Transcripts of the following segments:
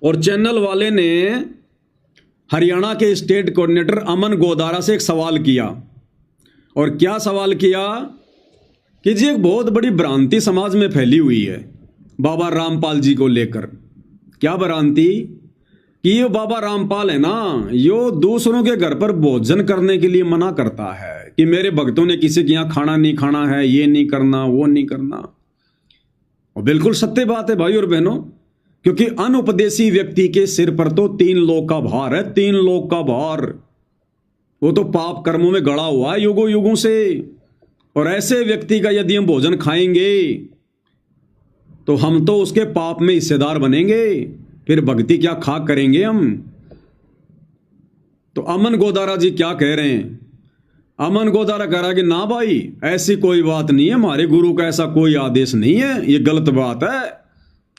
और चैनल वाले ने हरियाणा के स्टेट कोऑर्डिनेटर अमन गोदारा से एक सवाल किया। और क्या सवाल किया कि जी एक बहुत बड़ी भ्रांति समाज में फैली हुई है बाबा रामपाल जी को लेकर। क्या भ्रांति कि ये बाबा रामपाल है ना, यो दूसरों के घर पर भोजन करने के लिए मना करता है कि मेरे भक्तों ने किसी के यहाँ खाना नहीं खाना है, ये नहीं करना, वो नहीं करना। और बिल्कुल सत्य बात है भाई और बहनों, क्योंकि अनुपदेशी व्यक्ति के सिर पर तो 3 लोक का भार है, 3 लोक का भार। वो तो पाप कर्मों में गड़ा हुआ है युगों युगों से। और ऐसे व्यक्ति का यदि हम भोजन खाएंगे तो हम तो उसके पाप में हिस्सेदार बनेंगे, फिर भक्ति क्या खा करेंगे हम। तो अमन गोदारा जी क्या कह रहे हैं? अमन गोदारा कह रहा है कि ना भाई ऐसी कोई बात नहीं है, हमारे गुरु का ऐसा कोई आदेश नहीं है, ये गलत बात है।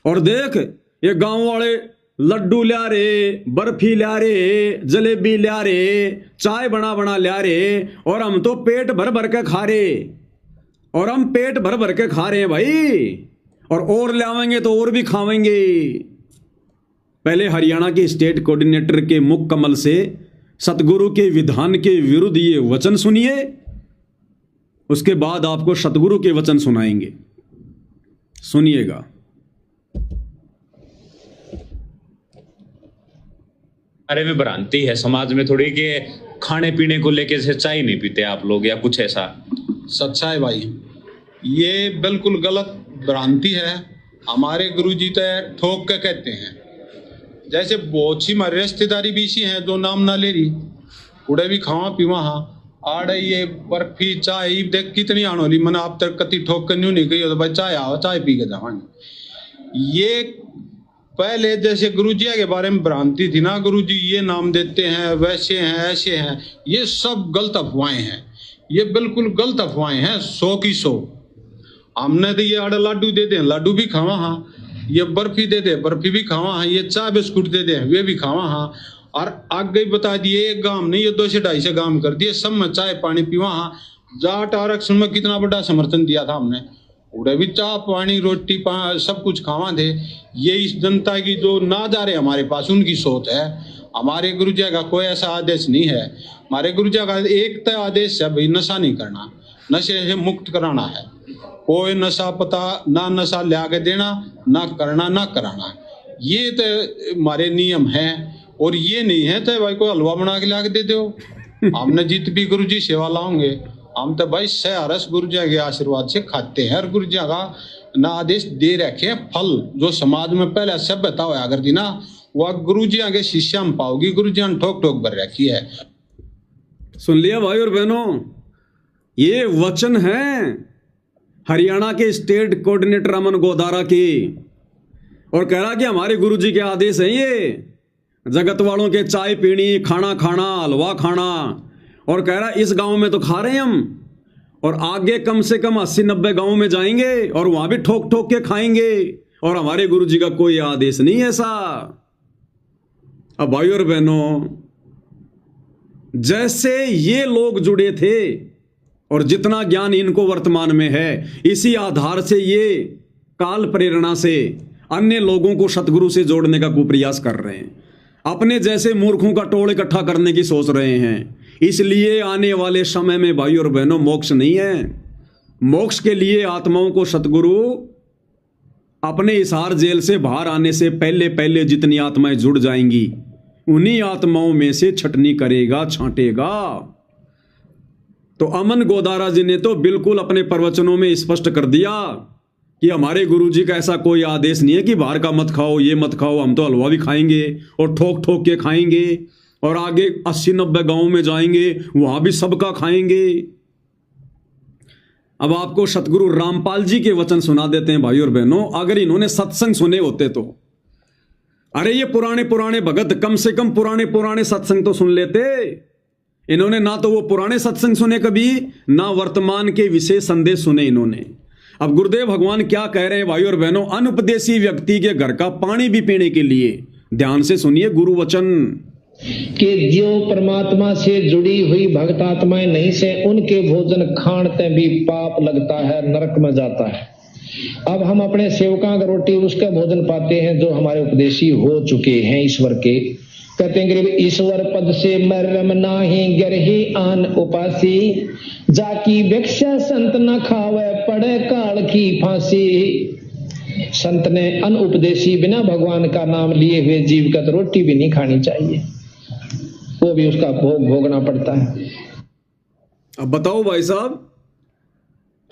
और देख ये गांव वाले लड्डू ला रे, बर्फी ला रे, जलेबी ला रे, चाय बना बना ला रे, और हम तो पेट भर भर के खा रहे, और हम पेट भर भर के खा रहे हैं भाई, और लावेंगे तो और भी खावेंगे। पहले हरियाणा के स्टेट कोऑर्डिनेटर के मुख कमल से सतगुरु के विधान के विरुद्ध ये वचन सुनिए, उसके बाद आपको सतगुरु के वचन सुनाएंगे, सुनिएगा। बारे में भ्रांति है समाज में थोड़ी कि खाने पीने को लेके से चाय नहीं पीते आप लोग या कुछ ऐसा। सच्चा है भाई, ये बिल्कुल गलत भ्रांति है। हमारे गुरुजी तो ठोक के कहते हैं, जैसे बहुत सी हमारी रिश्तेदारी भी इसी हैं जो नाम ना ले रही, उड़े भी खावा पीवा हाँ आड़े ये बर्फी चाय देख कितनी आनोली मैंने आप तक कति ठोक कर नहीं कही हो तो भाई चाय आओ चाय पी के जावांगे। ये पहले जैसे गुरुजी के बारे में भ्रांति थी ना, गुरुजी ये नाम देते हैं, वैसे हैं, ऐसे हैं, ये सब गलत अफवाहें हैं, ये बिल्कुल गलत अफवाहें हैं 100 की 100। हमने तो ये आड़े लाडू दे दें, लाडू भी खावा हाँ, ये बर्फी दे दे, बर्फी भी खावा हाँ, ये चाय बिस्कुट दे दे, वे भी खावा हाँ। और आगे बता दिए एक गांव नहीं, ये 200-250 गांव कर दिए, सब में चाय पानी पीवा हाँ। जाट आरक्षण में कितना बड़ा समर्थन दिया था हमने, उड़े भी चाय पानी रोटी सब कुछ खावा थे। ये इस जनता की जो ना जा रहे हमारे पास उनकी सोच है। हमारे गुरुजी का कोई ऐसा आदेश नहीं है। हमारे गुरुजी का एक तय आदेश है भाई, नशा नहीं करना, नशे से मुक्त कराना है। कोई नशा पता ना नशा लिया के देना, ना करना ना कराना, ये तो हमारे नियम हैं। और ये नहीं है तो भाई कोई हलवा बना के ला के दे दो। हमने जित भी गुरुजी सेवा लाओगे, हम तो भाई सहरस गुरुजी के आशीर्वाद से खाते हैं। और गुरुजी का ना आदेश दे रखे फल जो समाज में पहले सभ्यता होया करती ना, वह गुरुजी के शिष्य में पाओगी। गुरुजी ने ठोक ठोक भर रखी है। सुन लिया भाई और बहनों, ये वचन है हरियाणा के स्टेट कोऑर्डिनेटर अमन गोदारा की। और कह रहा कि हमारे गुरुजी के आदेश हैं ये, जगत वालों के चाय पीनी, खाना खाना, हलवा खाना। और कह रहा इस गांव में तो खा रहे हैं हम, और आगे कम से कम 80-90 गांव में जाएंगे और वहां भी ठोक ठोक के खाएंगे, और हमारे गुरुजी का कोई आदेश नहीं ऐसा। अब भाई और बहनों, जैसे ये लोग जुड़े थे और जितना ज्ञान इनको वर्तमान में है, इसी आधार से ये काल प्रेरणा से अन्य लोगों को सतगुरु से जोड़ने का कुप्रयास कर रहे हैं। अपने जैसे मूर्खों का टोल इकट्ठा करने की सोच रहे हैं। इसलिए आने वाले समय में भाई और बहनों मोक्ष नहीं है। मोक्ष के लिए आत्माओं को सतगुरु अपने हिसार जेल से बाहर आने से पहले पहले जितनी आत्माएं जुड़ जाएंगी, उन्हीं आत्माओं में से छटनी करेगा, छांटेगा। तो अमन गोदारा जी ने तो बिल्कुल अपने प्रवचनों में स्पष्ट कर दिया कि हमारे गुरुजी का ऐसा कोई आदेश नहीं है कि बाहर का मत खाओ, ये मत खाओ, हम तो हलवा भी खाएंगे और ठोक ठोक के खाएंगे, और आगे 80-90 गांव में जाएंगे, वहां भी सबका खाएंगे। अब आपको सतगुरु रामपाल जी के वचन सुना देते हैं भाई और बहनों। अगर इन्होंने सत्संग सुने होते तो, अरे ये पुराने पुराने भगत कम से कम पुराने पुराने सत्संग तो सुन लेते। इन्होंने ना तो वो पुराने सत्संग सुने कभी, ना वर्तमान के विशेष संदेश सुने इन्होंने। अब गुरुदेव भगवान क्या कह रहे हैं भाई और बहनों? अनुपदेशी व्यक्ति के घर का पानी भी पीने के लिए, ध्यान से सुनिए गुरु वचन, कि जो परमात्मा से जुड़ी हुई भक्त आत्माएं नहीं से, उनके भोजन खानते भी पाप लगता है, नरक में जाता है। अब हम अपने सेवकां का रोटी उसका भोजन पाते हैं जो हमारे उपदेशी हो चुके हैं ईश्वर के। कहते हैं कि ईश्वर पद से मरम नाही गरही आन उपासी, जाकी भिक्षा संत न खावे पड़े काल की फांसी। संत ने अनुपदेशी बिना भगवान का नाम लिए हुए जीव का तो रोटी भी नहीं खानी चाहिए, वो भी उसका भोग भोगना पड़ता है। अब बताओ भाई साहब,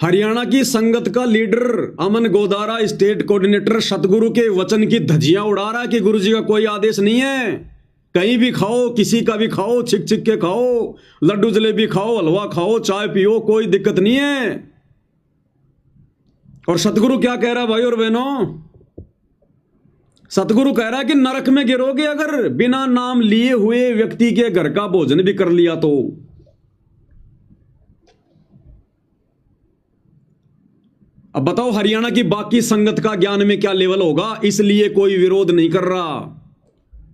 हरियाणा की संगत का लीडर अमन गोदारा स्टेट कोऑर्डिनेटर सतगुरु के वचन की धज्जियां उड़ा रहा है कि गुरु जी का कोई आदेश नहीं है, कहीं भी खाओ, किसी का भी खाओ, छिक छिक के खाओ, लड्डू जलेबी खाओ, हलवा खाओ, चाय पियो, कोई दिक्कत नहीं है। और सतगुरु क्या कह रहा है भाई और बहनों? सतगुरु कह रहा है कि नरक में गिरोगे अगर बिना नाम लिए हुए व्यक्ति के घर का भोजन भी कर लिया तो। अब बताओ हरियाणा की बाकी संगत का ज्ञान में क्या लेवल होगा? इसलिए कोई विरोध नहीं कर रहा,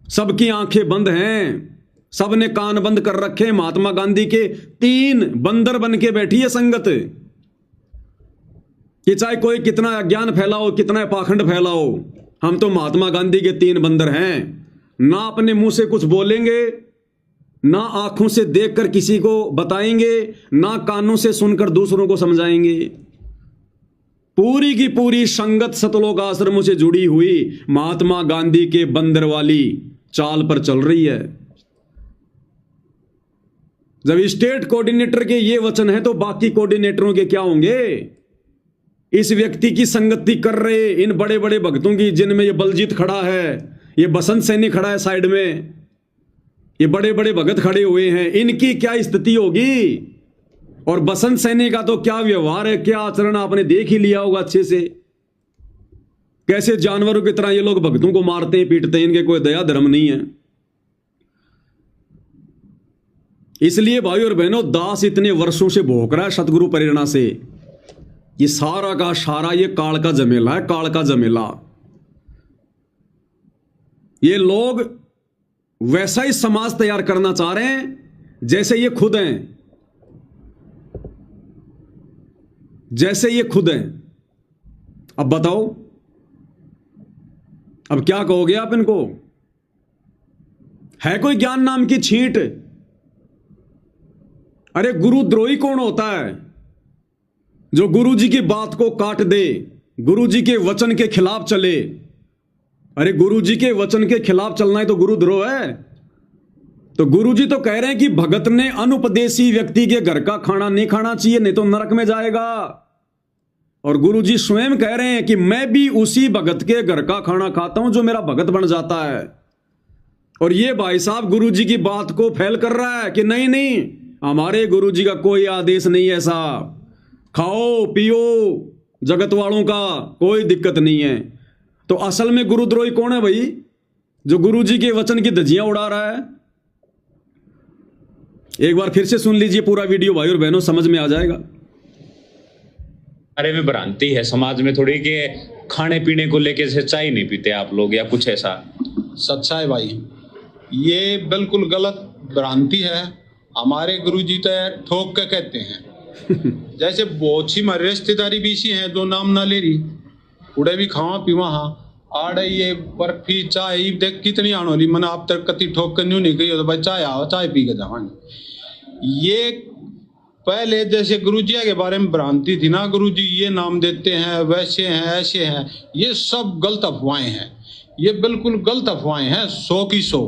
सबकी आंखें बंद हैं, सबने कान बंद कर रखे। महात्मा गांधी के 3 बंदर बन के बैठी है संगत कि चाहे कोई कितना अज्ञान फैलाओ, कितना पाखंड फैलाओ, हम तो महात्मा गांधी के 3 बंदर हैं। ना अपने मुंह से कुछ बोलेंगे, ना आंखों से देखकर किसी को बताएंगे, ना कानों से सुनकर दूसरों को समझाएंगे। पूरी की पूरी संगत सतलोक आश्रमों से जुड़ी हुई महात्मा गांधी के बंदर वाली चाल पर चल रही है। जब स्टेट कोऑर्डिनेटर के ये वचन है तो बाकी कोऑर्डिनेटरों के क्या होंगे? इस व्यक्ति की संगति कर रहे इन बड़े बड़े भक्तों की, जिनमें ये बलजीत खड़ा है, ये बसंत सैनी खड़ा है साइड में, ये बड़े बड़े भगत खड़े हुए हैं, इनकी क्या स्थिति होगी? और बसंत सैनी का तो क्या व्यवहार है, क्या आचरण आपने देख ही लिया होगा अच्छे से। कैसे जानवरों की तरह ये लोग भक्तों को मारते हैं, पीटते हैं, इनके कोई दया धर्म नहीं है। इसलिए भाई और बहनों, दास इतने वर्षों से भोग रहा है सतगुरु प्रेरणा से। ये सारा का सारा ये काल का झमेला है, काल का झमेला। ये लोग वैसा ही समाज तैयार करना चाह रहे हैं जैसे ये खुद हैं, जैसे ये खुद हैं। अब बताओ, अब क्या कहोगे आप इनको? है कोई ज्ञान नाम की छींट? अरे गुरुद्रोही कौन होता है? जो गुरु जी की बात को काट दे, गुरु जी के वचन के खिलाफ चले। अरे गुरु जी के वचन के खिलाफ चलना है तो गुरुद्रोह है। तो गुरु जी तो कह रहे हैं कि भगत ने अनुपदेशी व्यक्ति के घर का खाना नहीं खाना चाहिए, नहीं तो नरक में जाएगा। और गुरु जी स्वयं कह रहे हैं कि मैं भी उसी भगत के घर का खाना खाता हूं जो मेरा भगत बन जाता है। और ये भाई साहब गुरु जी की बात को फैल कर रहा है कि नहीं नहीं, हमारे गुरु जी का कोई आदेश नहीं है, ऐसा खाओ पियो, जगत वालों का कोई दिक्कत नहीं है। तो असल में गुरुद्रोही कौन है भाई, जो गुरु जी के वचन की धज्जियां उड़ा रहा है? एक बार फिर से सुन लीजिए पूरा वीडियो भाई और बहनों, समझ में आ जाएगा। अरे में भ्रांति है समाज में थोड़ी कि खाने पीने को लेके से चाय नहीं पीते आप लोग या कुछ ऐसा। सच्चा है भाई, ये बिल्कुल गलत भ्रांति है। हमारे गुरुजी तो ठोक के कहते हैं जैसे बहुत सी हमारी रिश्तेदारी भी इसी हैं जो नाम ना ले रही, उड़े भी खावा पीवा हाँ आड़े ये बर्फी चाय देख कितनी आनोली मैंने आप तक कति ठोक कर नहीं गई तो भाई चाय आओ चाय पी के जावांगे। ये पहले जैसे गुरुजी के बारे में भ्रांति थी ना, गुरुजी ये नाम देते हैं, वैसे हैं, ऐसे हैं, ये सब गलत अफवाहें हैं। ये बिल्कुल गलत अफवाहें हैं, 100 की 100।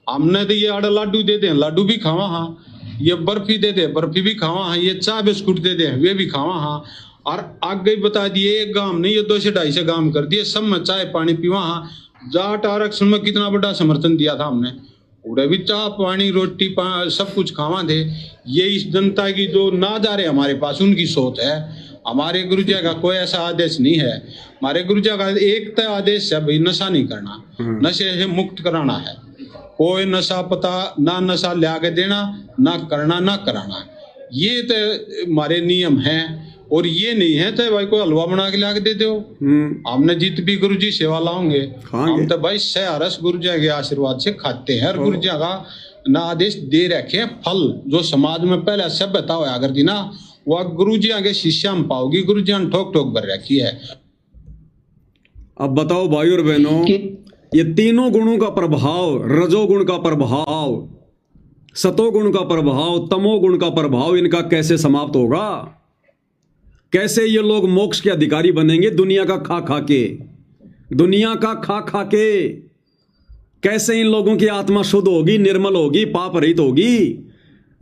हमने तो ये आड़े लाडू दे दें, लाडू भी खावा हाँ, ये बर्फी दे दे, बर्फी भी खावा हाँ, ये चाय बिस्कुट दे दे, वे भी खावा हाँ। और आगे बता दिए एक गांव नहीं, ये 2 से 2.5 गांव कर दिए, सब में चाय पानी पीवा हाँ। जाट आरक्षण में कितना बड़ा समर्थन दिया था हमने, उड़े भी चाय पानी रोटी सब कुछ खावा थे। ये इस जनता की जो ना जा रहे हमारे पास उनकी सोच है। हमारे गुरुजी का कोई ऐसा आदेश नहीं है। हमारे गुरुजी का एक तय आदेश है भाई, नशा नहीं करना, नशे से मुक्त कराना है। कोई नशा पता ना, नशा लिया के देना ना, करना ना कराना, ये तो हमारे नियम हैं। और ये नहीं है तो भाई कोई हलवा बना के ला के दे दो, हमने जीत भी गुरुजी सेवा लाओगे, हम तो भाई सहरस गुरुजी के आशीर्वाद से खाते हैं। और गुरुजी का ना आदेश दे रखे हैं, फल जो समाज में पहले सभ्यता होया करती ना, वह गुरु जी आगे शिष्या में पाओगी। गुरु जी ने ठोक ठोक भर रखी है। अब बताओ भाई और बहनों, ये तीनों गुणों का प्रभाव, रजोगुण का प्रभाव, सतोगुण का प्रभाव, तमोगुण का प्रभाव, इनका कैसे समाप्त होगा? कैसे ये लोग मोक्ष के अधिकारी बनेंगे? दुनिया का खा खा के, दुनिया का खा खा के कैसे इन लोगों की आत्मा शुद्ध होगी, निर्मल होगी, पाप रहित होगी,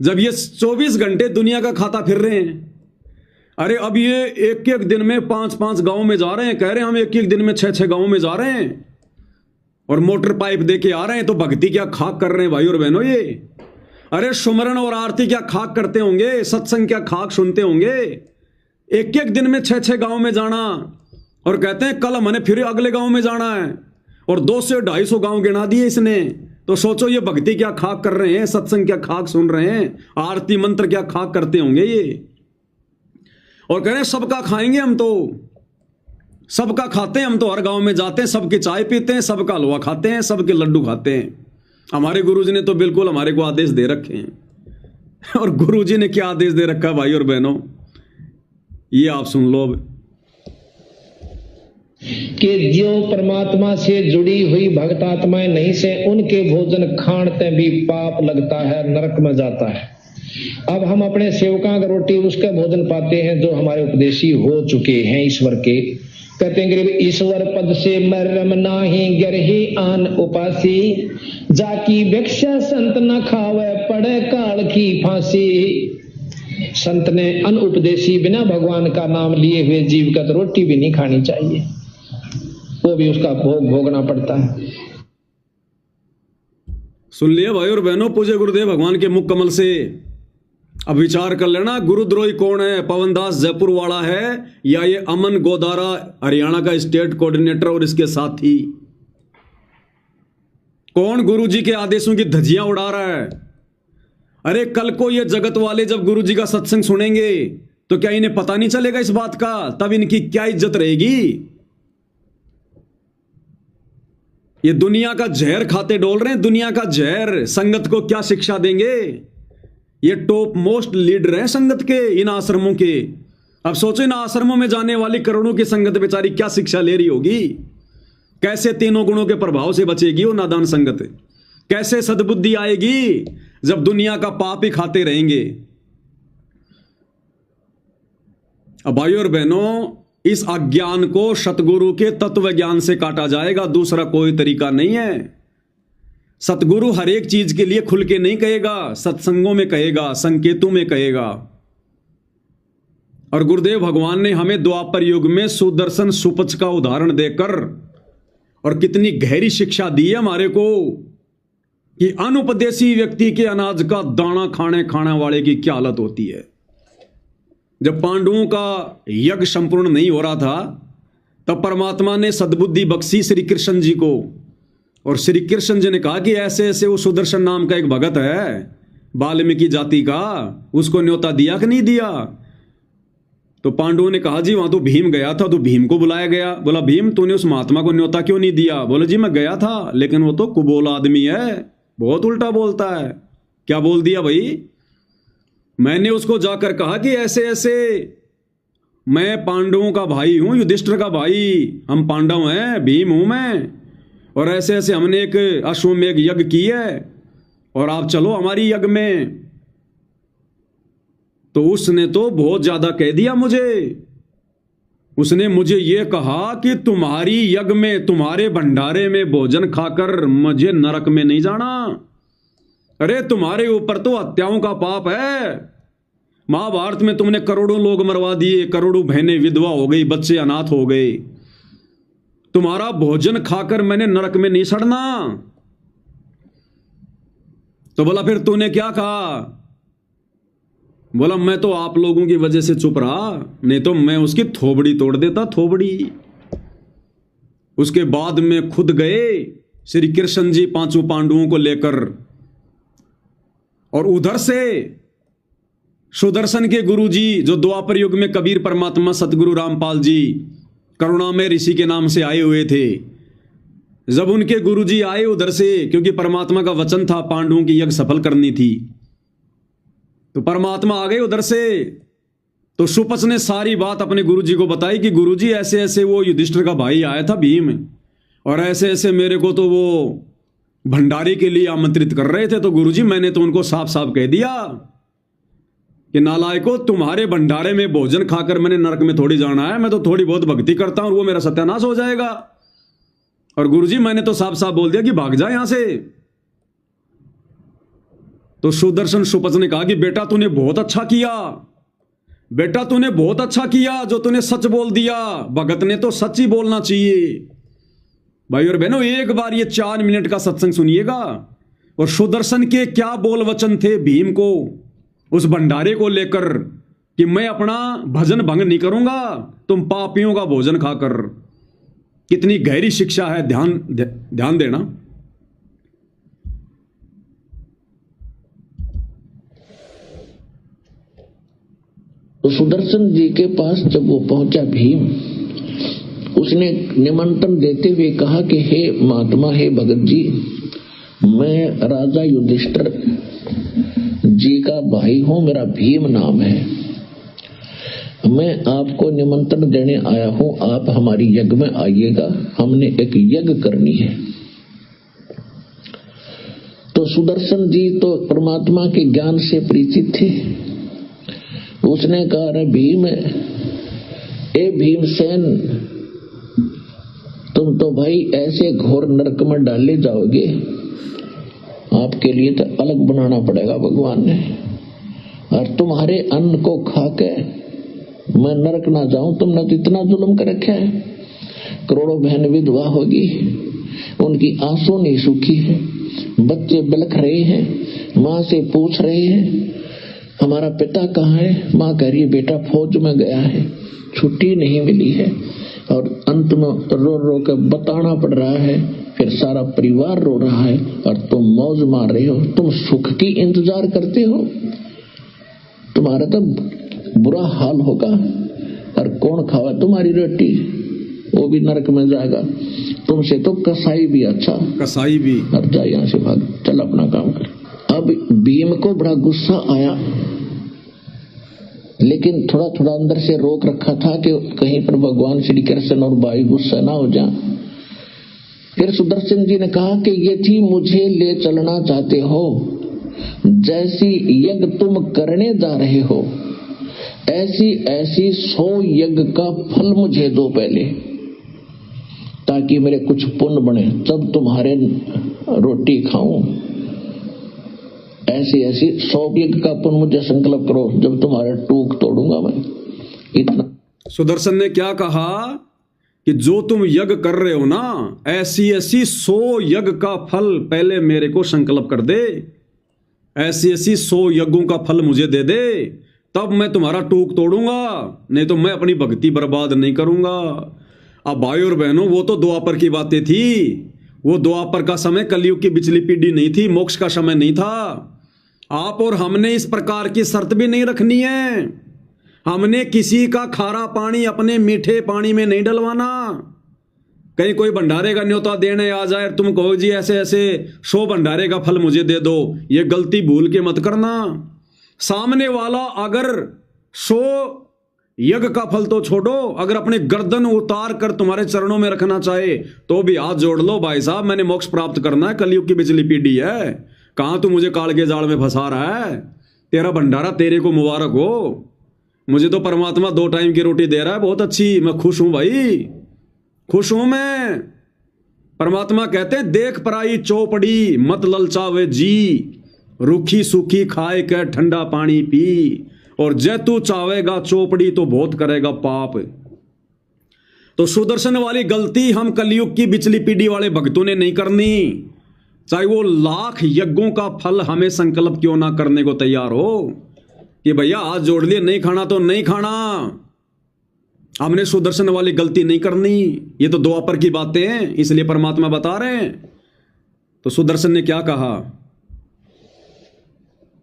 जब ये 24 घंटे दुनिया का खाता फिर रहे हैं? अरे अब ये एक एक दिन में 5-5 गांव में जा रहे हैं, कह रहे हैं हम एक एक दिन में 6-6 गांव में जा रहे हैं और मोटर पाइप दे के आ रहे हैं। तो भक्ति क्या खाक कर रहे हैं भाई और बहनों ये? अरे सुमरन और आरती क्या खाक करते होंगे? सत्संग क्या खाक सुनते होंगे? एक एक दिन में 6-6 गांव में जाना और कहते हैं कल हमने फिर अगले गांव में जाना है, और 200-250 गांव गिना दिए इसने। तो सोचो ये भक्ति क्या खाक कर रहे हैं, सत्संग क्या खाक सुन रहे हैं, आरती मंत्र क्या खाक करते होंगे ये। और कह रहे हैं सबका खाएंगे हम, तो सबका खाते हैं हम, तो हर गांव में जाते हैं, सबकी चाय पीते हैं, सबका हलवा खाते हैं, सबके लड्डू खाते हैं। हमारे गुरुजी ने तो बिल्कुल हमारे को आदेश दे रखे हैं। और गुरुजी ने क्या आदेश दे रखा है भाई और बहनों, ये आप सुन लो। कि जो परमात्मा से जुड़ी हुई भक्त आत्माएं नहीं से उनके भोजन खाणते भी पाप लगता है, नरक में जाता है। अब हम अपने सेवका का रोटी उसका भोजन पाते हैं जो हमारे उपदेशी हो चुके हैं ईश्वर के। कहते हैं ईश्वर पद से मरम नाही गरही आन उपासी, जाकी भिक्षा संत न खावे पड़े काल की फांसी। संत ने अनुपदेशी बिना भगवान का नाम लिए हुए जीव का तो रोटी भी नहीं खानी चाहिए, वो भी उसका भोग भोगना पड़ता है। सुन लिया भाई और बहनों, पूज्य गुरुदेव भगवान के मुख कमल से अब विचार कर लेना, गुरुद्रोही कौन है? पवनदास जयपुर वाला है या ये अमन गोदारा हरियाणा का स्टेट कोऑर्डिनेटर और इसके साथी? कौन गुरुजी के आदेशों की धज्जियां उड़ा रहा है? अरे कल को ये जगत वाले जब गुरुजी का सत्संग सुनेंगे तो क्या इन्हें पता नहीं चलेगा इस बात का? तब इनकी क्या इज्जत रहेगी? ये दुनिया का जहर खाते डोल रहे हैं, दुनिया का जहर। संगत को क्या शिक्षा देंगे? ये टॉप मोस्ट लीडर हैं संगत के, इन आश्रमों के। अब सोचो इन आश्रमों में जाने वाली करोड़ों की संगत बेचारी क्या शिक्षा ले रही होगी? कैसे तीनों गुणों के प्रभाव से बचेगी वो नादान संगत? कैसे सद्बुद्धि आएगी जब दुनिया का पाप ही खाते रहेंगे? अब भाइयों और बहनों, इस अज्ञान को सतगुरु के तत्व ज्ञान से काटा जाएगा, दूसरा कोई तरीका नहीं है। सतगुरु हर एक चीज के लिए खुल के नहीं कहेगा, सत्संगों में कहेगा, संकेतों में कहेगा। और गुरुदेव भगवान ने हमें द्वापर युग में सुदर्शन सुपच का उदाहरण देकर और कितनी गहरी शिक्षा दी है हमारे को कि अनुपदेशी व्यक्ति के अनाज का दाना खाने वाले की क्या हालत होती है। जब पांडवों का यज्ञ संपूर्ण नहीं हो रहा था तब परमात्मा ने सद्बुद्धि बख्शी श्री कृष्ण जी को, और श्री कृष्ण जी ने कहा कि ऐसे ऐसे वो सुदर्शन नाम का एक भगत है वाल्मीकि जाति का, उसको न्योता दिया कि नहीं दिया? तो पांडवों ने कहा जी वहां तो भीम गया था, तो भीम को बुलाया गया। बोला भीम तूने उस महात्मा को न्योता क्यों नहीं दिया? बोले जी मैं गया था लेकिन वो तो कुबोल आदमी है, बहुत उल्टा बोलता है। क्या बोल दिया भाई? मैंने उसको जाकर कहा कि ऐसे ऐसे मैं पांडवों का भाई हूं, युधिष्ठिर का भाई, हम पांडव हैं, भीम हूं मैं, और ऐसे ऐसे हमने एक अश्वमेघ यज्ञ की है और आप चलो हमारी यज्ञ में। तो उसने तो बहुत ज्यादा कह दिया मुझे। उसने मुझे यह कहा कि तुम्हारी यज्ञ में, तुम्हारे भंडारे में भोजन खाकर मुझे नरक में नहीं जाना। अरे तुम्हारे ऊपर तो हत्याओं का पाप है। महाभारत में तुमने करोड़ों लोग मरवा दिए, करोड़ों बहनें विधवा हो गई, बच्चे अनाथ हो गए। तुम्हारा भोजन खाकर मैंने नरक में नहीं सड़ना। तो बोला फिर तूने क्या कहा? बोला मैं तो आप लोगों की वजह से चुप रहा, नहीं तो मैं उसकी थोबड़ी तोड़ देता, थोबड़ी। उसके बाद में खुद गए श्री कृष्ण जी पांचों पांडवों को लेकर, और उधर से सुदर्शन के गुरुजी जो द्वापर युग में कबीर परमात्मा सतगुरु रामपाल जी करुणामय ऋषि के नाम से आए हुए थे, जब उनके गुरुजी आए उधर से, क्योंकि परमात्मा का वचन था पांडवों की यज्ञ सफल करनी थी, तो परमात्मा आ गए उधर से तो सुपच ने सारी बात अपने गुरुजी को बताई कि गुरुजी ऐसे ऐसे वो युधिष्ठिर का भाई आया था भीम, और ऐसे ऐसे मेरे को तो वो भंडारे के लिए आमंत्रित कर रहे थे। तो गुरुजी मैंने तो उनको साफ साफ कह दिया कि नालायको, तुम्हारे भंडारे में भोजन खाकर मैंने नरक में थोड़ी जाना है, मैं तो थोड़ी बहुत भक्ति करता हूं और वो मेरा सत्यानाश हो जाएगा। और गुरुजी मैंने तो साफ साफ बोल दिया कि भाग जा यहां से। तो सुदर्शन सुपच ने कहा कि बेटा तूने बहुत अच्छा किया, बेटा तूने बहुत अच्छा किया जो तूने सच बोल दिया। भगत ने तो सच ही बोलना चाहिए। भाई और बहनों, एक बार ये 4 मिनट का सत्संग सुनिएगा और सुदर्शन के क्या बोल वचन थे भीम को उस भंडारे को लेकर कि मैं अपना भजन भंग नहीं करूंगा तुम पापियों का भोजन खाकर। कितनी गहरी शिक्षा है, ध्यान देना। तो सुदर्शन जी के पास जब वो पहुंचा भीम, उसने निमंत्रण देते हुए कहा कि हे महात्मा, हे भगत जी, मैं राजा युधिष्ठिर जी का भाई हूं, मेरा भीम नाम है, मैं आपको निमंत्रण देने आया हूं, आप हमारी यज्ञ में आइएगा, हमने एक यज्ञ करनी है। तो सुदर्शन जी तो परमात्मा के ज्ञान से परिचित थे। उसने कहा, अरे भीम, ए भीमसेन, तुम तो भाई ऐसे घोर नरक में डाले जाओगे, आपके लिए तो अलग बनाना पड़ेगा भगवान ने, और तुम्हारे अन्न को खा के मैं नरक ना जाऊं। तुमने तो इतना जुल्म कर रखा है, करोड़ों बहन विधवा होगी, उनकी आंसू नहीं सूखी है, बच्चे बिलख रहे हैं, माँ से पूछ रहे हैं हमारा पिता कहाँ है, माँ कह रही है बेटा फौज में गया है, छुट्टी नहीं मिली है, और अंत में रो रो के बताना पड़ रहा है, फिर सारा परिवार रो रहा है और तुम मौज मार रहे हो, तुम सुख की इंतजार करते हो, तुम्हारा तो बुरा हाल होगा, और कौन खावा तुम्हारी रोटी, वो भी नरक में जाएगा, तुमसे तो कसाई भी अच्छा, कसाई भी। और जा यहाँ से भाग, चल अपना काम कर। अब भीम को बड़ा गुस्सा आया, लेकिन थोड़ा थोड़ा अंदर से रोक रखा था कि कहीं पर भगवान श्री कृष्ण और भाई गुस्सा ना हो जाए। फिर सुदर्शन जी ने कहा कि ये थी मुझे ले चलना चाहते हो, जैसी यज्ञ तुम करने जा रहे हो ऐसी ऐसी 100 यज्ञ का फल मुझे दो पहले, ताकि मेरे कुछ पुण्य बने, जब तुम्हारे रोटी खाऊं ऐसी ऐसी 100 यज्ञ का पुण्य मुझे संकल्प करो, जब तुम्हारे टूक तोड़ूंगा मैं। इतना सुदर्शन ने क्या कहा कि जो तुम यज्ञ कर रहे हो ना, ऐसी ऐसी 100 यज्ञ का फल पहले मेरे को संकल्प कर दे, ऐसी ऐसी 100 यज्ञों का फल मुझे दे दे, तब मैं तुम्हारा टूक तोड़ूंगा, नहीं तो मैं अपनी भक्ति बर्बाद नहीं करूंगा। अब भाई और बहनों, वो तो द्वापर की बातें थी, वो द्वापर का समय कलयुग की बिचली पीढ़ी नहीं थी, मोक्ष का समय नहीं था। आप और हमने इस प्रकार की शर्त भी नहीं रखनी है, हमने किसी का खारा पानी अपने मीठे पानी में नहीं डलवाना। कहीं कोई भंडारे का न्योता देने आ जाए, तुम कहो जी ऐसे ऐसे 100 भंडारे का फल मुझे दे दो, ये गलती भूल के मत करना। सामने वाला अगर 100 यज्ञ का फल तो छोड़ो, अगर अपने गर्दन उतार कर तुम्हारे चरणों में रखना चाहे तो भी हाथ जोड़ लो, भाई साहब मैंने मोक्ष प्राप्त करना है, कलयुग की बिचली पीढ़ी है, कहां तू मुझे काल के जाल में फंसा रहा है, तेरा भंडारा तेरे को मुबारक हो, मुझे तो परमात्मा 2 टाइम की रोटी दे रहा है, बहुत अच्छी, मैं खुश हूं भाई, खुश हूं मैं। परमात्मा कहते हैं देख पराई चौपड़ी मत ललचावे जी, रूखी सूखी खाए के ठंडा पानी पी, और जै तू चावेगा चौपड़ी तो बहुत करेगा पाप। तो सुदर्शन वाली गलती हम कलयुग की बिचली पीढ़ी वाले भक्तों ने नहीं करनी, चाहे वो लाख यज्ञों का फल हमें संकल्प क्यों ना करने को तैयार हो कि भैया हाथ जोड़ लिए, नहीं खाना तो नहीं खाना, हमने सुदर्शन वाली गलती नहीं करनी। ये तो द्वापर की बातें हैं, इसलिए परमात्मा बता रहे हैं। तो सुदर्शन ने क्या कहा,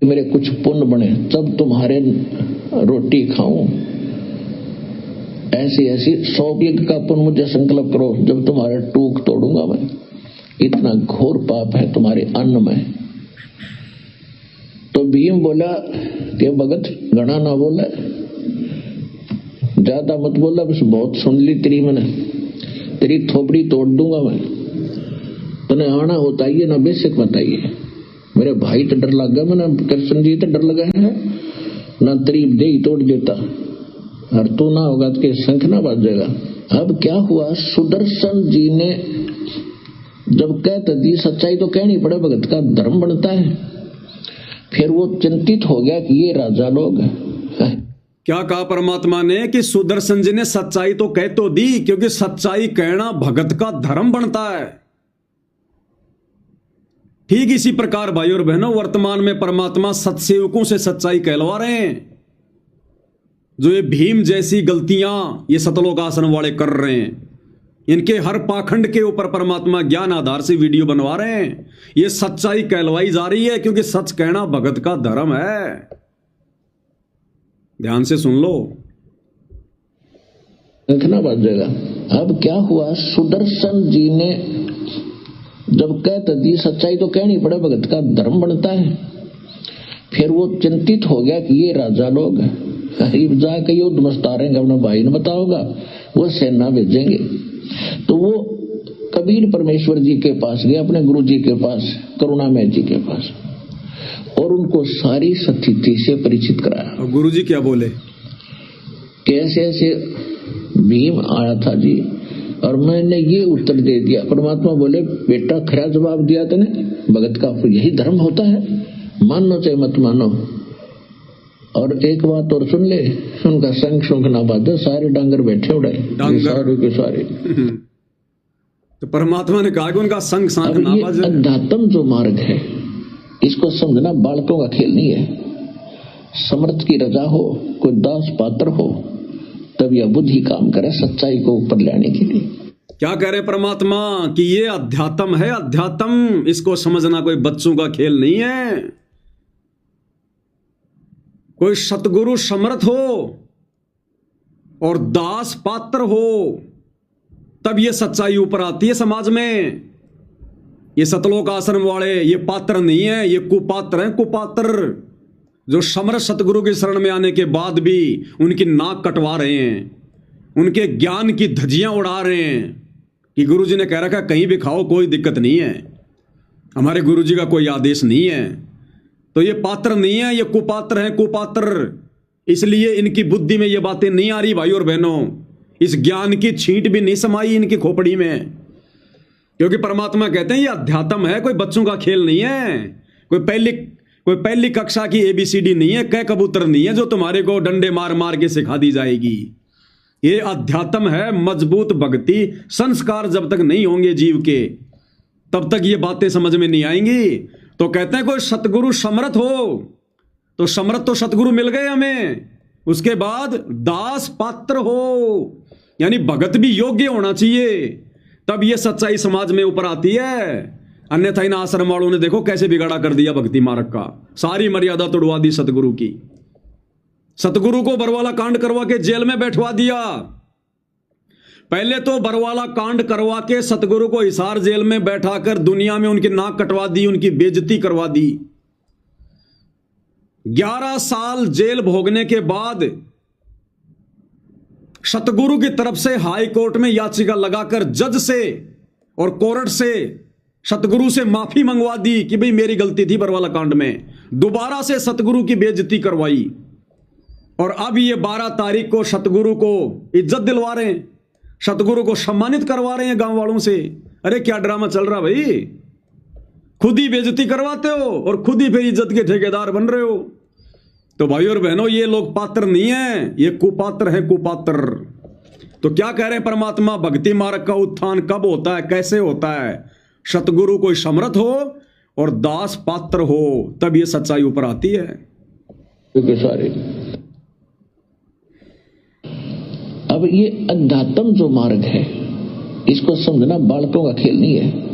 मेरे कुछ पुण्य बने, जब तुम्हारे रोटी खाऊं ऐसी ऐसी 100 यज्ञ का पुण्य मुझे संकल्प करो, जब तुम्हारे टूक तोड़ूंगा मैं। इतना घोर पाप है तुम्हारे अन्न में। तो भीम बोला कि भगत घना ना बोले, ज्यादा मत बोला, बस बहुत सुन ली तेरी, मैंने तेरी थोपड़ी तोड़ दूंगा मैं। तने आना होता ही है ना, बेशक बताइए। मेरे भाई तो डर लग गया, मैंने कृष्ण जी तो डर लगा है ना, तेरी दे ही तोड़ देता, और तू ना होगा तो शंख ना बजेगा। अब क्या हुआ, सुदर्शन जी ने जब कहते दी सच्चाई तो कहनी पड़े, भगत का धर्म बनता है। फिर वो चिंतित हो गया कि ये राजा लोग क्या कहा परमात्मा ने कि सुदर्शन जी ने सच्चाई तो कह तो दी, क्योंकि सच्चाई कहना भगत का धर्म बनता है। ठीक इसी प्रकार भाई और बहनों, वर्तमान में परमात्मा सत्सेवकों से सच्चाई कहलवा रहे हैं। जो ये भीम जैसी गलतियां ये सतलोक आसन वाले कर रहे हैं, इनके हर पाखंड के ऊपर परमात्मा ज्ञान आधार से वीडियो बनवा रहे हैं। ये सच्चाई कहलवाई जा रही है, क्योंकि सच कहना भगत का धर्म है। ध्यान से सुन लो, शंख ना बजेगा। अब क्या हुआ, सुदर्शन जी ने जब कहते दी सच्चाई तो कहनी पड़े, भगत का धर्म बनता है। फिर वो चिंतित हो गया कि ये राजा लोग जाके युद्ध मस्तारेंगे, अपने भाई ने बताओगा, वो सेना भेजेंगे। तो वो कबीर परमेश्वर जी के पास गए, अपने गुरु जी के पास, करुणामय जी के पास, और उनको सारी स्थिति से परिचित कराया। और गुरु जी क्या बोले? कैसे ऐसे भीम आया था जी, और मैंने ये उत्तर दे दिया। परमात्मा बोले, बेटा खरा जवाब दिया तूने, भगत का यही धर्म होता है, मानो चाहे मत मानो। और एक बात और सुन ले, उनका संग शुंख ना बाजे, सारे डांगर बैठे उड़े, सारे के सारे। तो परमात्मा ने कहा कि उनका संग सांख ना बाजे। अध्यात्म जो मार्ग है, इसको समझना बालकों का खेल नहीं है। समर्थ की रजा हो, कोई दास पात्र हो, तब यह बुद्धि काम करे सच्चाई को ऊपर लाने के लिए। क्या कह रहे परमात्मा कि ये अध्यात्म है, अध्यात्म, इसको समझना कोई बच्चों का खेल नहीं है। कोई सतगुरु समर्थ हो और दास पात्र हो, तब ये सच्चाई ऊपर आती है समाज में। ये सतलोक आश्रम वाले ये पात्र नहीं है, ये कुपात्र हैं, कुपात्र, जो समर्थ सतगुरु की शरण में आने के बाद भी उनकी नाक कटवा रहे हैं, उनके ज्ञान की धज्जियां उड़ा रहे हैं कि गुरु जी ने कह रखा कहीं भी खाओ, कोई दिक्कत नहीं है, हमारे गुरु जी का कोई आदेश नहीं है। तो ये पात्र नहीं है, ये कुपात्र हैं, कुपात्र। इसलिए इनकी बुद्धि में ये बातें नहीं आ रही भाई और बहनों, इस ज्ञान की छींट भी नहीं समाई इनकी खोपड़ी में। क्योंकि परमात्मा कहते हैं ये अध्यात्म है, कोई बच्चों का खेल नहीं है, कोई पहली कक्षा की ABCD नहीं है, कै कबूतर नहीं है जो तुम्हारे को डंडे मार मार के सिखा दी जाएगी। ये अध्यात्म है, मजबूत भक्ति संस्कार जब तक नहीं होंगे जीव के, तब तक ये बातें समझ में नहीं आएंगी। तो कहते हैं कोई सतगुरु समर्थ हो, तो समर्थ तो सतगुरु मिल गए हमें, उसके बाद दास पात्र हो, यानी भगत भी योग्य होना चाहिए, तब ये सच्चाई समाज में ऊपर आती है। अन्यथा इन आश्रम वालों ने देखो कैसे बिगाड़ा कर दिया भक्ति मार्ग का, सारी मर्यादा तोड़वा दी सतगुरु की। सतगुरु को बरवाला कांड करवा के जेल में बैठवा दिया। पहले तो बरवाला कांड करवा के सतगुरु को हिसार जेल में बैठाकर दुनिया में उनकी नाक कटवा दी, उनकी बेइज्जती करवा दी। 11 साल जेल भोगने के बाद सतगुरु की तरफ से हाई कोर्ट में याचिका लगाकर जज से और कोर्ट से सतगुरु से माफी मंगवा दी कि भाई मेरी गलती थी बरवाला कांड में। दोबारा से सतगुरु की बेइज्जती करवाई, और अब ये 12 तारीख को सतगुरु को इज्जत दिलवा रहे हैं, सतगुरु को सम्मानित करवा रहे हैं गांव वालों से। अरे क्या ड्रामा चल रहा भाई, खुद ही बेइज्जती करवाते हो और खुद ही फिर इज्जत के ठेकेदार बन रहे हो। तो भाई और बहनों, ये लोग पात्र नहीं है, ये कुपात्र है, कुपात्र। तो क्या कह रहे हैं परमात्मा, भक्ति मार्ग का उत्थान कब होता है, कैसे होता है? सतगुरु कोई समर्थ हो और दास पात्र हो, तब ये सच्चाई ऊपर आती है। सारे अब ये अध्यात्म जो मार्ग है, इसको समझना बालकों का खेल नहीं है।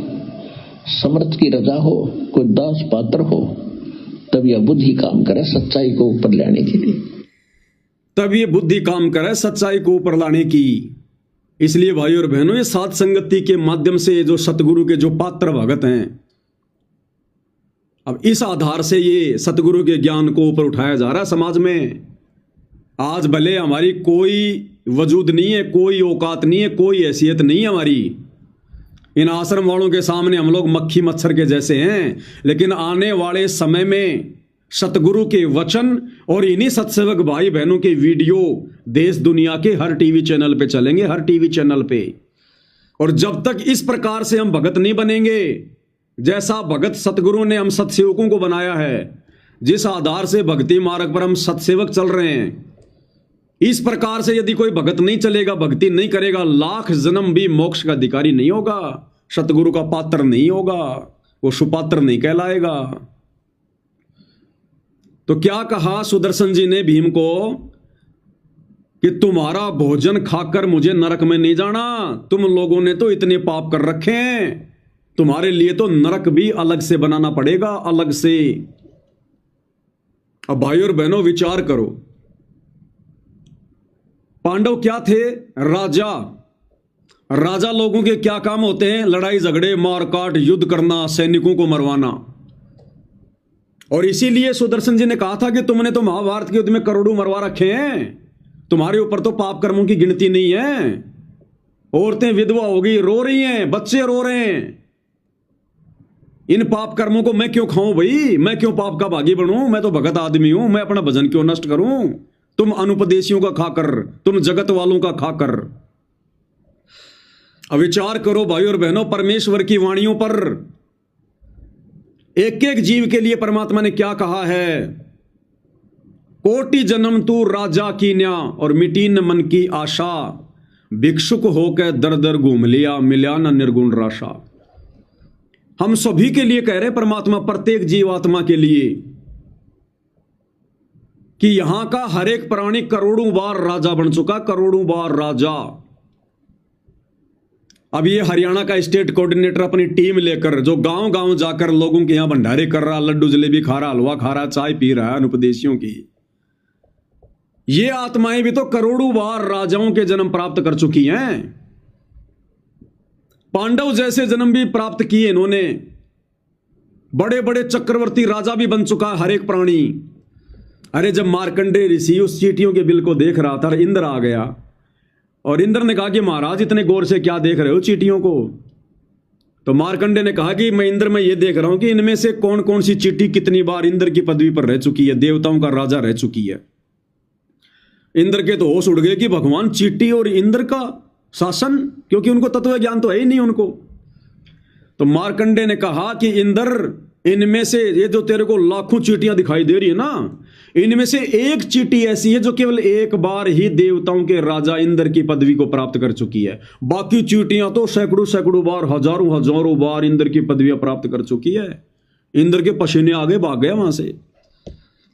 समर्थ की रजा हो, कोई दास पात्र हो, तब यह बुद्धि काम करे सच्चाई को ऊपर लाने के लिए, तब ये बुद्धि काम करे सच्चाई को ऊपर लाने की। इसलिए भाई और बहनों, ये सात संगति के माध्यम से जो सतगुरु के जो पात्र भगत हैं, अब इस आधार से ये सतगुरु के ज्ञान को ऊपर उठाया जा रहा है समाज में। आज भले हमारी कोई वजूद नहीं है, कोई औकात नहीं है, कोई हैसियत नहीं है हमारी। इन आश्रम वालों के सामने हम लोग मक्खी मच्छर के जैसे हैं। लेकिन आने वाले समय में सतगुरु के वचन और इन्हीं सत्सेवक भाई बहनों के वीडियो देश दुनिया के हर टीवी चैनल पे चलेंगे, हर टीवी चैनल पे। और जब तक इस प्रकार से हम भगत नहीं बनेंगे, जैसा भगत सतगुरु ने हम सतसेवकों को बनाया है, जिस आधार से भक्ति मार्ग पर हम सतसेवक चल रहे हैं, इस प्रकार से यदि कोई भगत नहीं चलेगा, भक्ति नहीं करेगा, लाख जन्म भी मोक्ष का अधिकारी नहीं होगा, सतगुरु का पात्र नहीं होगा, वो सुपात्र नहीं कहलाएगा। तो क्या कहा सुदर्शन जी ने भीम को कि तुम्हारा भोजन खाकर मुझे नरक में नहीं जाना, तुम लोगों ने तो इतने पाप कर रखे हैं, तुम्हारे लिए तो नरक भी अलग से बनाना पड़ेगा, अलग से। अब भाई और बहनों विचार करो, पांडव क्या थे? राजा। राजा लोगों के क्या काम होते हैं? लड़ाई झगड़े, मारकाट, युद्ध करना, सैनिकों को मरवाना। और इसीलिए सुदर्शन जी ने कहा था कि तुमने तो महाभारत के युद्ध में करोड़ों मरवा रखे हैं, तुम्हारे ऊपर तो पाप कर्मों की गिनती नहीं है। औरतें विधवा हो गई, रो रही हैं, बच्चे रो रहे हैं। इन पाप कर्मों को मैं क्यों खाऊं भाई? मैं क्यों पाप का भागी बनूं? मैं तो भगत आदमी हूं, मैं अपना भजन क्यों नष्ट करूं? तुम अनुपदेशियों का खाकर, तुम जगत वालों का खाकर। अब विचार करो भाई और बहनों, परमेश्वर की वाणियों पर एक एक जीव के लिए परमात्मा ने क्या कहा है? कोटि जन्म तू राजा कीन्या और मिटी न मन की आशा, भिक्षुक होकर दर दर घूम लिया, मिला न निर्गुण राशा। हम सभी के लिए कह रहे परमात्मा, प्रत्येक जीवात्मा के लिए, कि यहां का हर एक प्राणी करोड़ों बार राजा बन चुका, करोड़ों बार राजा। अब ये हरियाणा का स्टेट कोऑर्डिनेटर अपनी टीम लेकर जो गांव गांव जाकर लोगों के यहां भंडारे कर रहा, लड्डू जलेबी खा रहा, हलवा खा रहा, चाय पी रहा है अनुपदेशियों की, ये आत्माएं भी तो करोड़ों बार राजाओं के जन्म प्राप्त कर चुकी हैं। पांडव जैसे जन्म भी प्राप्त किए इन्होंने, बड़े बड़े चक्रवर्ती राजा भी बन चुका हर एक प्राणी। अरे जब मार्कंडेय ऋषि उस चींटियों के बिल को देख रहा था, इंद्र आ गया और इंद्र ने कहा कि महाराज इतने गौर से क्या देख रहे हो चींटियों को? तो मार्कंडेय ने कहा कि मैं इंद्र में ये देख रहा हूं कि इनमें से कौन कौन सी चींटी कितनी बार इंद्र की पदवी पर रह चुकी है, देवताओं का राजा रह चुकी है। इंद्र के तो होश उड़ गए कि भगवान, चींटी और इंद्र का शासन, क्योंकि उनको तत्व ज्ञान तो है ही नहीं उनको। तो मार्कंडेय ने कहा कि इंद्र, इनमें से ये जो तेरे को लाखों चींटियां दिखाई दे रही है ना, इनमें से एक चींटी ऐसी है जो केवल एक बार ही देवताओं के राजा इंद्र की पदवी को प्राप्त कर चुकी है। बाकी चींटियां तो सैकड़ों सैकड़ों बार, हजारों हजारों बार इंद्र की पदवियां प्राप्त कर चुकी है। इंद्र के पसीने आगे भाग गया वहां से।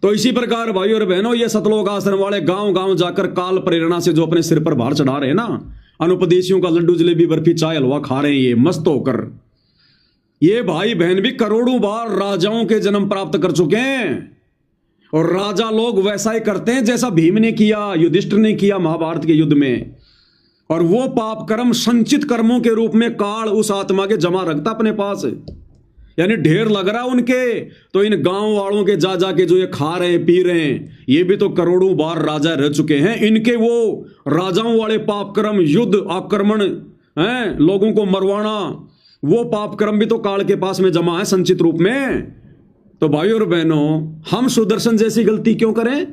तो इसी प्रकार भाई और बहनों, ये सतलोक आश्रम वाले गांव गांव जाकर काल प्रेरणा से जो अपने सिर पर भार चढ़ा रहे हैं ना, अनुपदेशियों का लड्डू जलेबी बर्फी चाय हलवा खा रहे हैं ये मस्त होकर, ये भाई बहन भी करोड़ों बार राजाओं के जन्म प्राप्त कर चुके हैं। और राजा लोग वैसा ही करते हैं जैसा भीम ने किया, युधिष्ठिर ने किया महाभारत के युद्ध में। और वो पाप कर्म संचित कर्मों के रूप में काल उस आत्मा के जमा रखता अपने पास, यानी ढेर लग रहा उनके। तो इन गांव वालों के जा जाके जो ये खा रहे हैं, पी रहे हैं, ये भी तो करोड़ों बार राजा रह चुके हैं। इनके वो राजाओं वाले पाप कर्म, युद्ध, आक्रमण, हैं, लोगों को मरवाना, वो पाप कर्म भी तो काल के पास में जमा है संचित रूप में। तो भाई और बहनों, हम सुदर्शन जैसी गलती क्यों करें?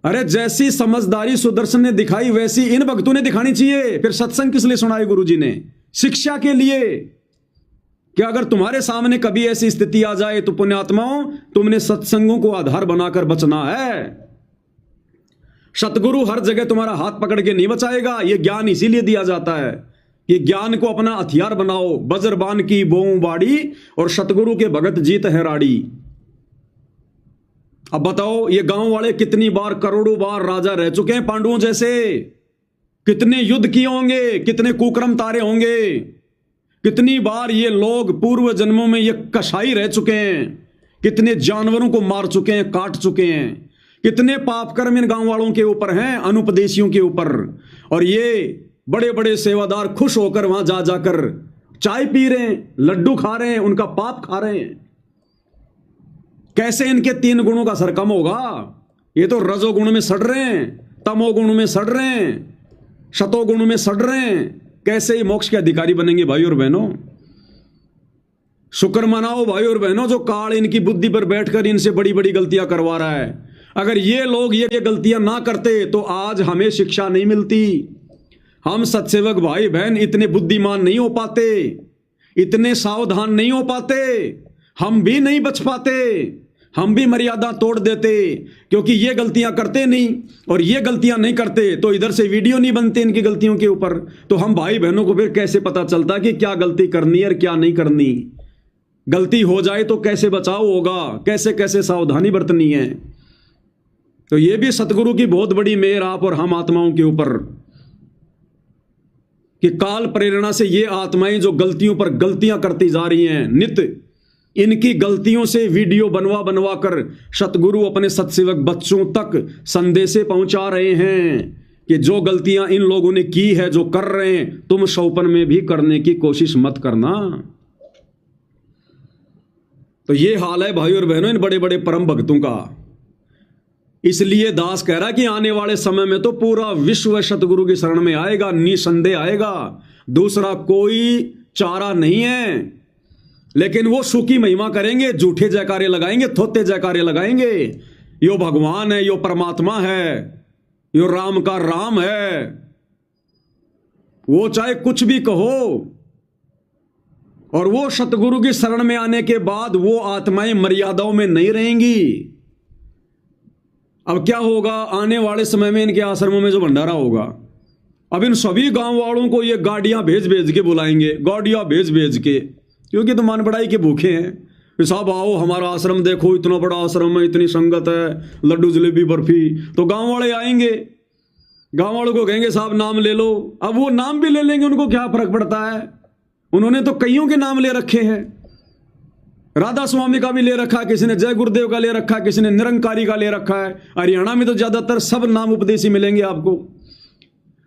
अरे जैसी समझदारी सुदर्शन ने दिखाई वैसी इन भक्तों ने दिखानी चाहिए। फिर सत्संग किस लिए सुनाए गुरुजी ने? शिक्षा के लिए कि अगर तुम्हारे सामने कभी ऐसी स्थिति आ जाए तो पुण्यात्माओं, तुमने सत्संगों को आधार बनाकर बचना है। सतगुरु हर जगह तुम्हारा हाथ पकड़ के नहीं बचाएगा। यह ज्ञान इसीलिए दिया जाता है कि ज्ञान को अपना हथियार बनाओ। बजरबान की बोऊं बाड़ी और सतगुरु के भगत जीत है राड़ी। अब बताओ, ये गांव वाले कितनी बार, करोड़ों बार राजा रह चुके हैं पांडवों जैसे। कितने युद्ध किए होंगे, कितने कुकर्म तारे होंगे, कितनी बार ये लोग पूर्व जन्मों में ये कसाई रह चुके हैं, कितने जानवरों को मार चुके हैं, काट चुके हैं, कितने पाप कर्म इन गांव वालों के ऊपर हैं, अनुपदेशियों के ऊपर। और ये बड़े बड़े सेवादार खुश होकर वहां जा जाकर चाय पी रहे हैं, लड्डू खा रहे हैं, उनका पाप खा रहे हैं। कैसे इनके 3 गुणों का असर कम होगा? ये तो रजोगुण में सड़ रहे हैं, तमोगुण में सड़ रहे हैं, शतोगुण में सड़ रहे हैं, कैसे ही मोक्ष के अधिकारी बनेंगे भाई और बहनों। शुक्र मनाओ भाई और बहनों, जो काल इनकी बुद्धि पर बैठकर इनसे बड़ी बड़ी गलतियां करवा रहा है। अगर ये लोग ये गलतियां ना करते तो आज हमें शिक्षा नहीं मिलती, हम सत्सेवक भाई बहन इतने बुद्धिमान नहीं हो पाते, इतने सावधान नहीं हो पाते, हम भी नहीं बच पाते, हम भी मर्यादा तोड़ देते, क्योंकि ये गलतियां करते नहीं। और ये गलतियां नहीं करते तो इधर से वीडियो नहीं बनते इनकी गलतियों के ऊपर, तो हम भाई बहनों को फिर कैसे पता चलता कि क्या गलती करनी है और क्या नहीं करनी। गलती हो जाए तो कैसे बचाव होगा, कैसे कैसे सावधानी बरतनी है। तो ये भी सतगुरु की बहुत बड़ी मेहर आप और हम आत्माओं के ऊपर, कि काल प्रेरणा से ये आत्माएं जो गलतियों पर गलतियां करती जा रही हैं, नित्य इनकी गलतियों से वीडियो बनवा बनवा कर सतगुरु अपने सत्सेवक बच्चों तक संदेशे पहुंचा रहे हैं कि जो गलतियां इन लोगों ने की है, जो कर रहे हैं, तुम शौपन में भी करने की कोशिश मत करना। तो ये हाल है भाई और बहनों इन बड़े बड़े परम भक्तों का। इसलिए दास कह रहा कि आने वाले समय में तो पूरा विश्व सतगुरु की शरण में आएगा, निसंदेह आएगा, दूसरा कोई चारा नहीं है। लेकिन वो सुखी महिमा करेंगे, झूठे जयकारे लगाएंगे, थोते जयकारे लगाएंगे, यो भगवान है, यो परमात्मा है, यो राम का राम है। वो चाहे कुछ भी कहो, और वो सतगुरु की शरण में आने के बाद वो आत्माएं मर्यादाओं में नहीं रहेंगी। अब क्या होगा आने वाले समय में, इनके आश्रमों में जो भंडारा होगा, अब इन सभी गांव वालों को ये गाड़ियां भेज भेज के बुलाएंगे, गाड़ियां भेज भेज के, क्योंकि तो मान बढ़ाई के भूखे हैं। साहब आओ हमारा आश्रम देखो, इतना बड़ा आश्रम है, इतनी संगत है, लड्डू जलेबी बर्फी। तो गांव वाले आएंगे, गांव वालों को कहेंगे साहब नाम ले लो। अब वो नाम भी ले लेंगे, उनको क्या फर्क पड़ता है, उन्होंने तो कईयों के नाम ले रखे हैं। राधा स्वामी का भी ले रखा है, किसी ने जय गुरुदेव का ले रखा है, किसी ने निरंकारी का ले रखा है। हरियाणा में तो ज्यादातर सब नाम उपदेशी मिलेंगे आपको।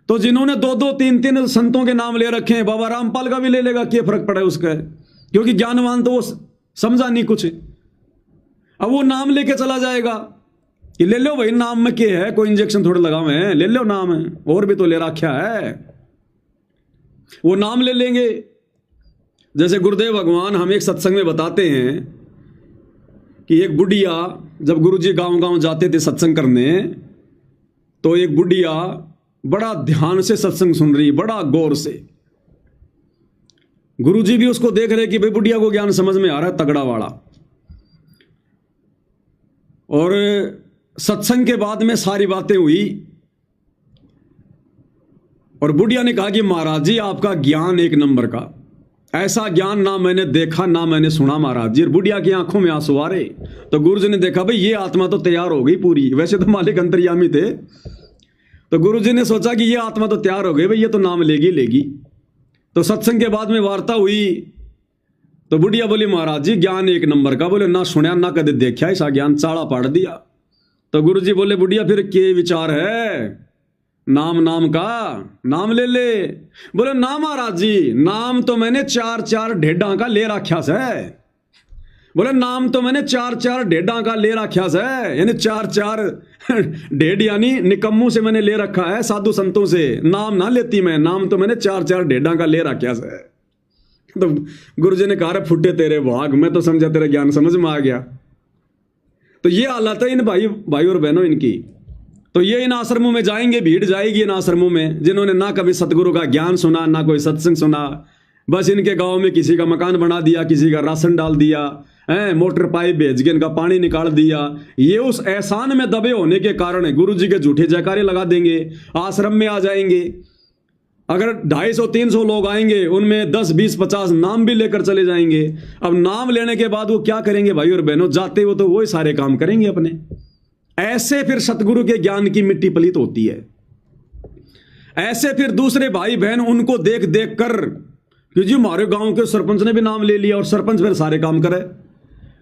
तो जिन्होंने दो दो तीन तीन संतों के नाम ले रखे हैं, बाबा रामपाल का भी ले लेगा, क्या फर्क पड़ा उसका, क्योंकि ज्ञानवान तो वो समझा नहीं कुछ। अब वो नाम लेके चला जाएगा कि ले लो भाई, नाम में क्या है, कोई इंजेक्शन थोड़े लगावे हैं, ले लो नाम है, और भी तो ले रखा है। वो नाम ले लेंगे। जैसे गुरुदेव भगवान हम एक सत्संग में बताते हैं कि एक बुढ़िया, जब गुरुजी गांव गांव जाते थे सत्संग करने, तो एक बुढ़िया बड़ा ध्यान से सत्संग सुन रही, बड़ा गौर से। गुरुजी भी उसको देख रहे कि भाई बुढ़िया को ज्ञान समझ में आ रहा है, तगड़ा वाला। और सत्संग के बाद में सारी बातें हुई और बुढ़िया ने कहा कि महाराज जी आपका ज्ञान एक नंबर का, ऐसा ज्ञान ना मैंने देखा ना मैंने सुना महाराज जी। और बुढ़िया की आंखों में आंसू आ रहे। तो गुरुजी ने देखा भाई ये आत्मा तो तैयार हो गई पूरी, वैसे तो मालिक अंतर्यामी थे। तो गुरुजी ने सोचा कि ये आत्मा तो तैयार हो गई भाई, ये तो नाम लेगी लेगी। तो सत्संग के बाद में वार्ता हुई, तो बुढ़िया बोली महाराज जी ज्ञान एक नंबर का। बोले ना सुनया ना कदे देखा, ऐसा ज्ञान चाड़ा पाड़ दिया। तो गुरुजी बोले बुढ़िया फिर के विचार है नाम नाम का, नाम ले ले। बोले ना महाराज जी नाम तो मैंने चार चार ढेडा का ले रखा है। बोले नाम तो मैंने चार चार ढेडा का ले रखा है, यानी चार चार ढेड यानी निकम्मों से मैंने ले रखा है, साधु संतों से नाम ना लेती मैं, नाम तो मैंने चार चार ढेडा का ले रखा है। तो गुरुजी ने कहा फुटे तेरे भाग, मैं तो समझा तेरा ज्ञान समझ में आ गया। तो ये हालत है इन भाई और बहनों इनकी। तो ये इन आश्रमों में जाएंगे, भीड़ जाएगी इन आश्रमों में, जिन्होंने ना कभी सतगुरु का ज्ञान सुना ना कोई सत्संग सुना। बस इनके गांव में किसी का मकान बना दिया, किसी का राशन डाल दिया, मोटर पाइप भेज के इनका पानी निकाल दिया। ये उस एहसान में दबे होने के कारण गुरुजी के झूठे जयकारे लगा देंगे, आश्रम में आ जाएंगे। अगर 250-300 लोग आएंगे, उनमें 10, 20, 50 नाम भी लेकर चले जाएंगे। अब नाम लेने के बाद वो क्या करेंगे भाई और बहनों, जाते हो तो वही सारे काम करेंगे अपने। ऐसे फिर सतगुरु के ज्ञान की मिट्टी पलीत होती है। ऐसे फिर दूसरे भाई बहन उनको देख देख कर, क्योंकि हमारे गांव के सरपंच ने भी नाम ले लिया और सरपंच फिर सारे काम करे,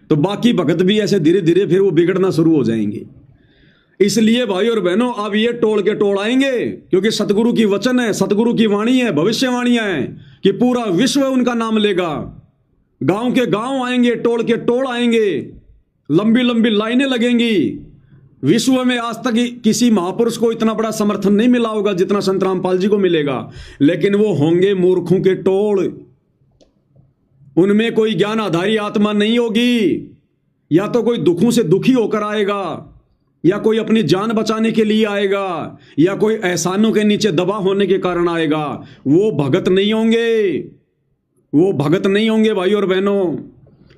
तो बाकी भगत भी ऐसे धीरे धीरे फिर वो बिगड़ना शुरू हो जाएंगे। इसलिए भाई और बहनों अब ये टोल के टोल आएंगे, क्योंकि सतगुरु की वचन है, सतगुरु की वाणी है, भविष्यवाणियां हैं कि पूरा विश्व उनका नाम लेगा। गांव के गांव आएंगे, टोल के टोल आएंगे, लंबी लंबी लाइनें लगेंगी। विश्व में आज तक किसी महापुरुष को इतना बड़ा समर्थन नहीं मिला होगा जितना संत रामपाल जी को मिलेगा, लेकिन वो होंगे मूर्खों के टोल। उनमें कोई ज्ञान आधारी आत्मा नहीं होगी, या तो कोई दुखों से दुखी होकर आएगा, या कोई अपनी जान बचाने के लिए आएगा, या कोई एहसानों के नीचे दबा होने के कारण आएगा। वो भगत नहीं होंगे, वो भगत नहीं होंगे भाई और बहनों।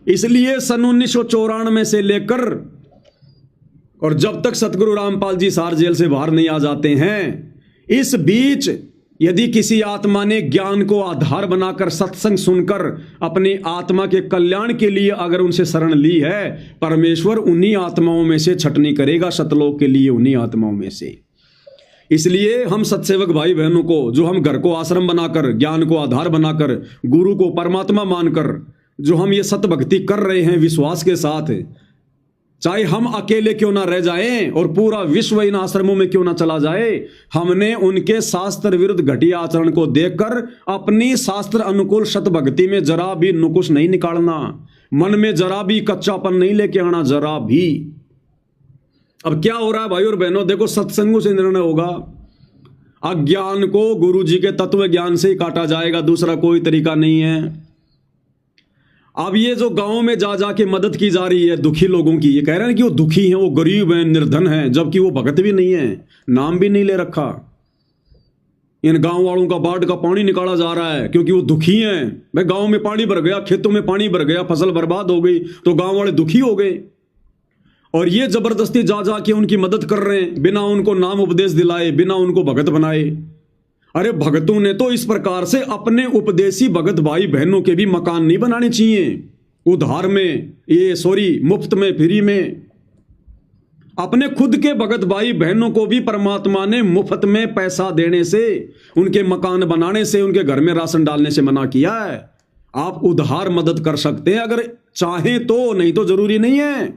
इसलिए सन 1994 से लेकर और जब तक सतगुरु रामपाल जी सार जेल से बाहर नहीं आ जाते हैं, इस बीच यदि किसी आत्मा ने ज्ञान को आधार बनाकर सत्संग सुनकर अपनी आत्मा के कल्याण के लिए अगर उनसे शरण ली है, परमेश्वर उन्हीं आत्माओं में से छटनी करेगा, सतलोक के लिए उन्हीं आत्माओं में से। इसलिए हम सत्सेवक भाई बहनों को, जो हम घर को आश्रम बनाकर, ज्ञान को आधार बनाकर, गुरु को परमात्मा मानकर जो हम ये सत भक्ति कर रहे हैं विश्वास के साथ, चाहे हम अकेले क्यों ना रह जाएं और पूरा विश्व इन आश्रमों में क्यों ना चला जाए, हमने उनके शास्त्र विरुद्ध घटिया आचरण को देखकर अपनी शास्त्र अनुकूल सत भक्ति में जरा भी नुकुस नहीं निकालना, मन में जरा भी कच्चापन नहीं लेके आना, जरा भी। अब क्या हो रहा है भाई और बहनों, देखो सत्संगों से निर्णय होगा। अज्ञान को गुरु जी के तत्व ज्ञान से ही काटा जाएगा, दूसरा कोई तरीका नहीं है। अब ये जो गांव में जा जाके मदद की जा रही है दुखी लोगों की, ये कह रहे हैं कि वो दुखी हैं, वो गरीब हैं, निर्धन हैं, जबकि वो भगत भी नहीं है, नाम भी नहीं ले रखा। इन गांव वालों का बाढ़ का पानी निकाला जा रहा है क्योंकि वो दुखी हैं। भाई गांव में पानी भर गया, खेतों में पानी भर गया, फसल बर्बाद हो गई तो गांव वाले दुखी हो गए, और ये जबरदस्ती जा जाके उनकी मदद कर रहे हैं बिना उनको नाम उपदेश दिलाए, बिना उनको भगत बनाए। अरे भगतों ने तो इस प्रकार से अपने उपदेशी भगत भाई बहनों के भी मकान नहीं बनाने चाहिए उधार में, मुफ्त में, फ्री में। अपने खुद के भगत भाई बहनों को भी परमात्मा ने मुफ्त में पैसा देने से, उनके मकान बनाने से, उनके घर में राशन डालने से मना किया है। आप उधार मदद कर सकते हैं अगर चाहें तो, नहीं तो जरूरी नहीं है,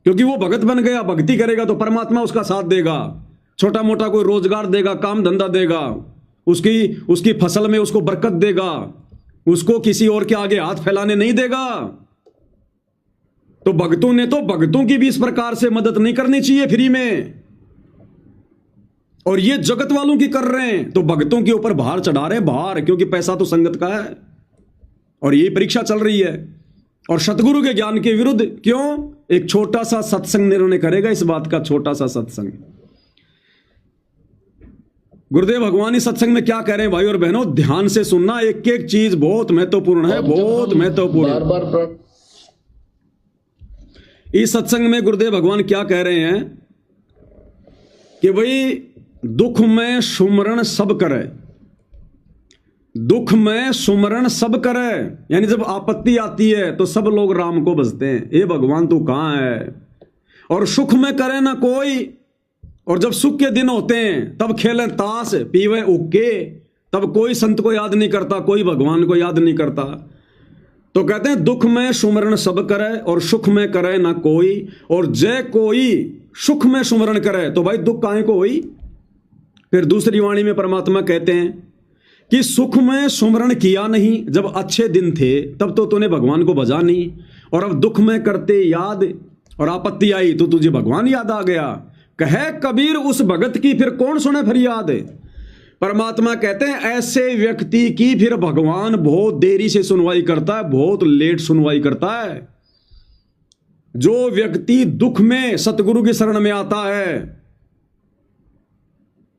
क्योंकि वो भगत बन गया, भक्ति करेगा तो परमात्मा उसका साथ देगा, छोटा मोटा कोई रोजगार देगा, काम धंधा देगा, उसकी फसल में उसको बरकत देगा, उसको किसी और के आगे हाथ फैलाने नहीं देगा। तो भक्तों ने तो भक्तों की भी इस प्रकार से मदद नहीं करनी चाहिए फ्री में, और ये जगत वालों की कर रहे हैं तो भक्तों के ऊपर भार चढ़ा रहे हैं, भार, क्योंकि पैसा तो संगत का है और यही परीक्षा चल रही है। और सतगुरु के ज्ञान के विरुद्ध क्यों? एक छोटा सा सत्संग निर्णय करेगा इस बात का, छोटा सा सत्संग। गुरुदेव भगवान इस सत्संग में क्या कह रहे हैं भाई और बहनों, ध्यान से सुनना, एक एक चीज बहुत महत्वपूर्ण है, बहुत महत्वपूर्ण। बार इस सत्संग में गुरुदेव भगवान क्या कह रहे हैं कि भाई दुख में सुमरण सब करे, दुख में सुमरण सब करे, यानी जब आपत्ति आती है तो सब लोग राम को भजते हैं, हे भगवान तू कहां है। और सुख में करे ना कोई, और जब सुख के दिन होते हैं तब खेलें ताश, पीवे उक्के, तब कोई संत को याद नहीं करता, कोई भगवान को याद नहीं करता। तो कहते हैं दुख में सुमरण सब करे और सुख में करे ना कोई, और जय कोई सुख में सुमरण करे तो भाई दुख काहे को होई। फिर दूसरी वाणी में परमात्मा कहते हैं कि सुख में सुमरण किया नहीं, जब अच्छे दिन थे तब तो तूने भगवान को भजा नहीं, और अब दुख में करते याद और आपत्ति आई तो तुझे भगवान याद आ गया। कहे कबीर उस भगत की फिर कौन सुने फरियाद। परमात्मा कहते हैं ऐसे व्यक्ति की फिर भगवान बहुत देरी से सुनवाई करता है, बहुत लेट सुनवाई करता है। जो व्यक्ति दुख में सतगुरु की शरण में आता है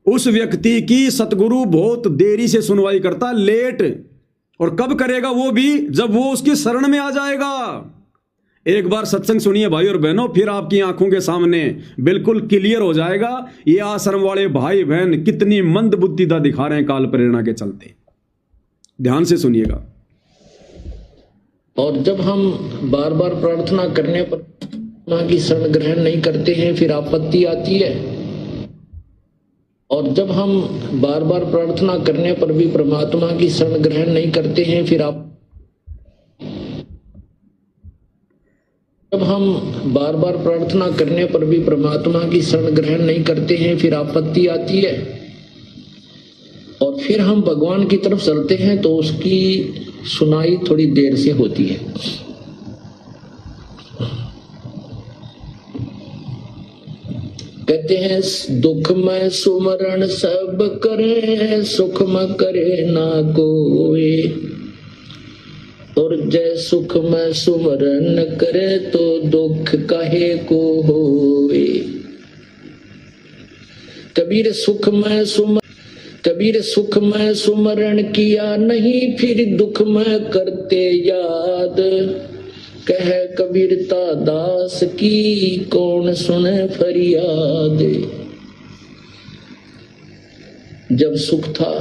उस व्यक्ति की सतगुरु बहुत देरी से सुनवाई करता है, लेट। और कब करेगा वो भी, जब वो उसकी शरण में आ जाएगा। एक बार सत्संग सुनिए भाई और बहनों, फिर आपकी आंखों के सामने बिल्कुल क्लियर हो जाएगा ये आश्रम वाले भाई बहन कितनी मंद बुद्धिता दिखा रहे हैं काल प्रेरणा के चलते। ध्यान से सुनिएगा। और जब हम बार बार प्रार्थना करने पर परमात्मा की शरण ग्रहण नहीं करते हैं फिर आपत्ति आती है, और जब हम बार बार प्रार्थना करने पर भी परमात्मा की शरण ग्रहण नहीं करते हैं जब हम बार बार प्रार्थना करने पर भी परमात्मा की शरण ग्रहण नहीं करते हैं फिर आपत्ति आती है, और फिर हम भगवान की तरफ चलते हैं तो उसकी सुनाई थोड़ी देर से होती है। कहते हैं दुख में सुमरण सब करे, सुख में करे ना कोई। और जय सुख में सुमरण करे तो दुख काहे को होए। कबीर सुख में सुमरण किया नहीं, फिर दुख में करते याद। कह कबीरता दास की कौन सुने फरियाद। जब सुख था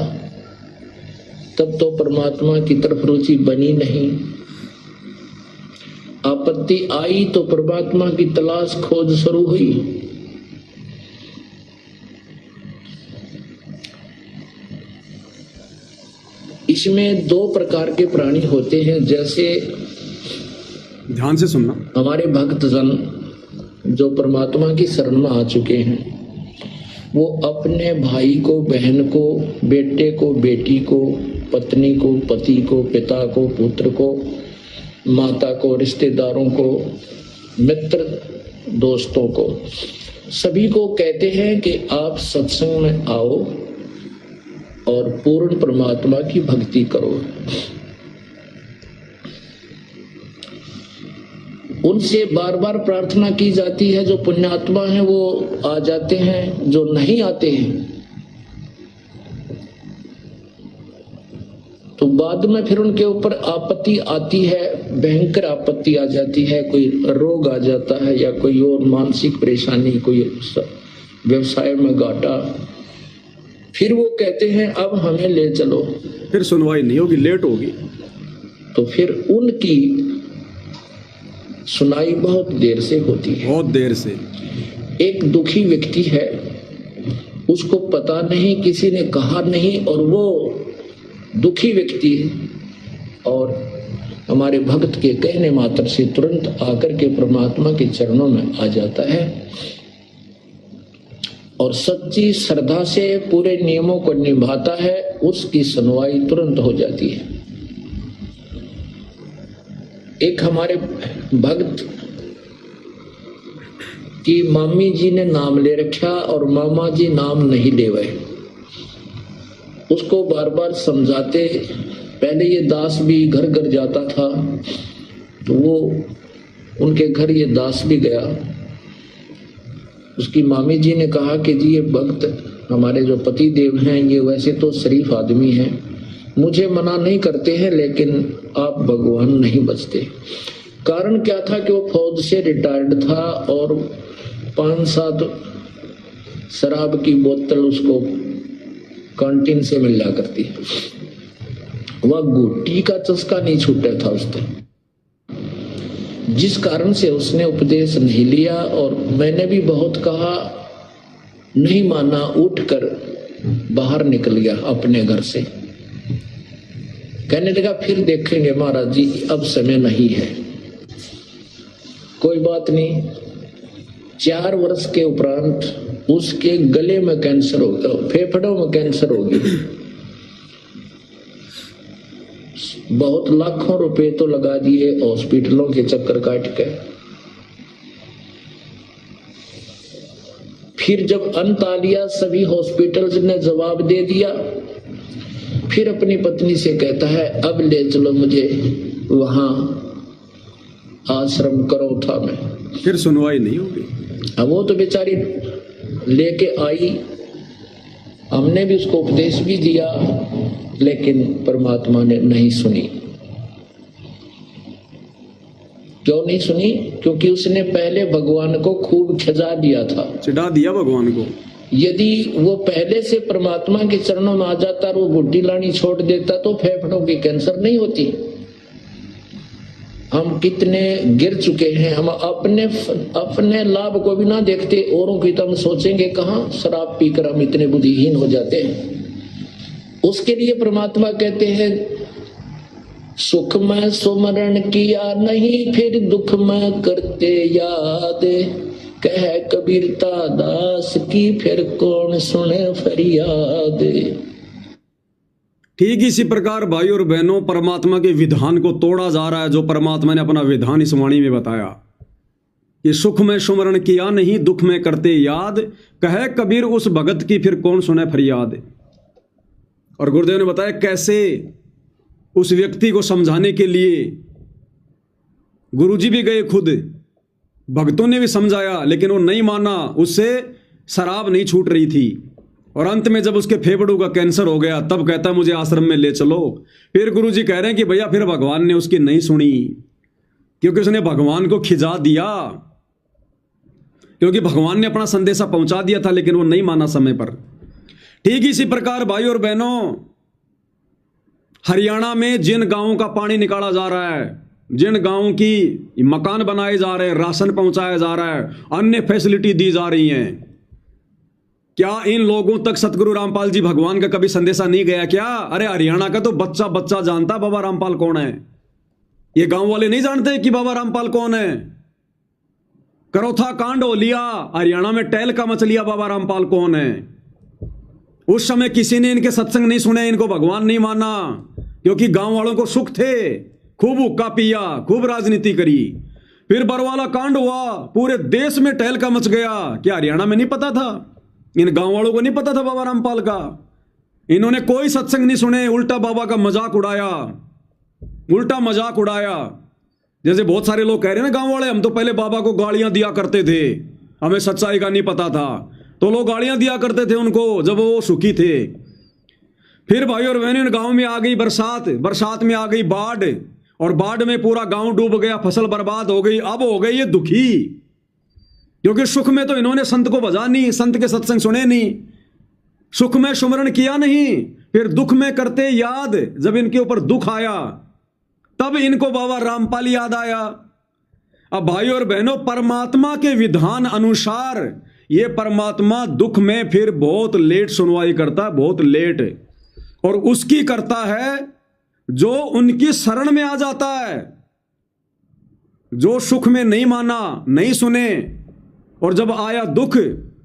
तब तो परमात्मा की तरफ रुचि बनी नहीं, आपत्ति आई तो परमात्मा की तलाश खोज शुरू हुई। इसमें दो प्रकार के प्राणी होते हैं। जैसे ध्यान से सुनना, हमारे भक्तजन जो परमात्मा की शरण में आ चुके हैं, वो अपने भाई को, बहन को, बेटे को, बेटी को, पत्नी को, पति को, पिता को, पुत्र को, माता को, रिश्तेदारों को, मित्र दोस्तों को, सभी को कहते हैं कि आप सत्संग में आओ और पूर्ण परमात्मा की भक्ति करो। उनसे बार बार प्रार्थना की जाती है। जो पुण्यात्मा हैं वो आ जाते हैं, जो नहीं आते हैं तो बाद में फिर उनके ऊपर आपत्ति आती है, भयंकर आपत्ति आ जाती है। कोई रोग आ जाता है या कोई और मानसिक परेशानी, कोई व्यवसाय में घाटा। फिर वो कहते हैं अब हमें ले चलो, फिर सुनवाई नहीं होगी, लेट होगी। तो फिर उनकी सुनाई बहुत देर से होती है, बहुत देर से। एक दुखी व्यक्ति है, उसको पता नहीं, किसी ने कहा नहीं, और वो दुखी व्यक्ति और हमारे भक्त के कहने मात्र से तुरंत आकर के परमात्मा के चरणों में आ जाता है और सच्ची श्रद्धा से पूरे नियमों को निभाता है, उसकी सुनवाई तुरंत हो जाती है। एक हमारे भक्त की मामी जी ने नाम ले रखा और मामा जी नाम नहीं ले गए। उसको बार बार समझाते, पहले ये दास भी घर घर जाता था तो वो उनके घर ये दास भी गया। उसकी मामी जी ने कहा कि जी ये भक्त हमारे जो पति देव हैं ये वैसे तो शरीफ आदमी हैं, मुझे मना नहीं करते हैं, लेकिन आप भगवान नहीं बचते। कारण क्या था कि वो फौज से रिटायर्ड था और 5-7 शराब की बोतल उसको कैंटीन से मिल जा करती है। वह गुट्टी का चस्का नहीं छूटा था उससे, जिस कारण से उसने उपदेश नहीं लिया। और मैंने भी बहुत कहा, नहीं माना, उठकर बाहर निकल गया अपने घर से। कहने लगा फिर देखेंगे महाराज जी, अब समय नहीं है। कोई बात नहीं। 4 वर्ष के उपरांत उसके गले में कैंसर हो गया, फेफड़ों में कैंसर हो गया। बहुत लाखों रुपए तो लगा दिए हॉस्पिटलों के चक्कर काट के। फिर जब अंत आ लिया, सभी हॉस्पिटल्स ने जवाब दे दिया। फिर अपनी पत्नी से कहता है अब ले चलो मुझे वहां आश्रम करो था में। फिर सुनवाई नहीं होगी। अब वो तो बेचारी लेके आई, हमने भी उसको उपदेश भी दिया, लेकिन परमात्मा ने नहीं सुनी। क्यों नहीं सुनी? क्योंकि उसने पहले भगवान को खूब खिजा दिया था, चिढ़ा दिया भगवान को। यदि वो पहले से परमात्मा के चरणों में आ जाता और वो गुड्डी लानी छोड़ देता तो फेफड़ों की कैंसर नहीं होती। हम कितने गिर चुके हैं, हम अपने लाभ को भी ना देखते, औरों की तो हम सोचेंगे कहाँ। शराब पीकर हम इतने बुद्धिहीन हो जाते हैं। उसके लिए परमात्मा कहते हैं सुख में सुमरण किया नहीं, फिर दुख में करते याद। कह कबीरता दास की फिर कौन सुने फरियाद। ठीक इसी प्रकार भाई और बहनों, परमात्मा के विधान को तोड़ा जा रहा है। जो परमात्मा ने अपना विधान इस वाणी में बताया कि सुख में सुमरण किया नहीं दुख में करते याद, कहे कबीर उस भगत की फिर कौन सुने फरियाद। और गुरुदेव ने बताया कैसे उस व्यक्ति को समझाने के लिए गुरुजी भी गए खुद, भक्तों ने भी समझाया, लेकिन वो नहीं माना, उससे शराब नहीं छूट रही थी। और अंत में जब उसके फेफड़ों का कैंसर हो गया तब कहता मुझे आश्रम में ले चलो। फिर गुरुजी कह रहे हैं कि भैया फिर भगवान ने उसकी नहीं सुनी, क्योंकि उसने भगवान को खिजा दिया, क्योंकि भगवान ने अपना संदेशा पहुंचा दिया था लेकिन वो नहीं माना समय पर। ठीक इसी प्रकार भाई और बहनों, हरियाणा में जिन गांवों का पानी निकाला जा रहा है, जिन गांवों की मकान बनाए जा रहे हैं, राशन पहुंचाया जा रहा है, अन्य फैसिलिटी दी जा रही हैं, क्या इन लोगों तक सतगुरु रामपाल जी भगवान का कभी संदेशा नहीं गया क्या? अरे हरियाणा का तो बच्चा बच्चा जानता बाबा रामपाल कौन है। ये गांव वाले नहीं जानते कि बाबा रामपाल कौन है। करोथा कांड हो लिया, हरियाणा में टहल का मच लिया बाबा रामपाल कौन है। उस समय किसी ने इनके सत्संग नहीं सुने, इनको भगवान नहीं माना, क्योंकि गांव वालों को सुख थे, खूब हुक्का पिया, खूब राजनीति करी। फिर बरवाला कांड हुआ, पूरे देश में टहल का मच गया। क्या हरियाणा में नहीं पता था? इन गांव वालों को नहीं पता था बाबा रामपाल का? इन्होंने कोई सत्संग नहीं सुने, उल्टा बाबा का मजाक उड़ाया, उल्टा मजाक उड़ाया। जैसे बहुत सारे लोग कह रहे हैं ना गांव वाले, हम तो पहले बाबा को गालियां दिया करते थे, हमें सच्चाई का नहीं पता था, तो लोग गालियां दिया करते थे उनको जब वो सुखी थे। फिर भाई और बहनों, गांव में आ गई बरसात, बरसात में आ गई बाढ़, और बाढ़ में पूरा गांव डूब गया, फसल बर्बाद हो गई। अब हो गए ये दुखी, क्योंकि सुख में तो इन्होंने संत को भजा नहीं, संत के सत्संग सुने नहीं, सुख में सुमरण किया नहीं, फिर दुख में करते याद। जब इनके ऊपर दुख आया तब इनको बाबा रामपाल याद आया। अब भाई और बहनों, परमात्मा के विधान अनुसार ये परमात्मा दुख में फिर बहुत लेट सुनवाई करता है, बहुत लेट, और उसकी करता है जो उनकी शरण में आ जाता है। जो सुख में नहीं माना, नहीं सुने, और जब आया दुख,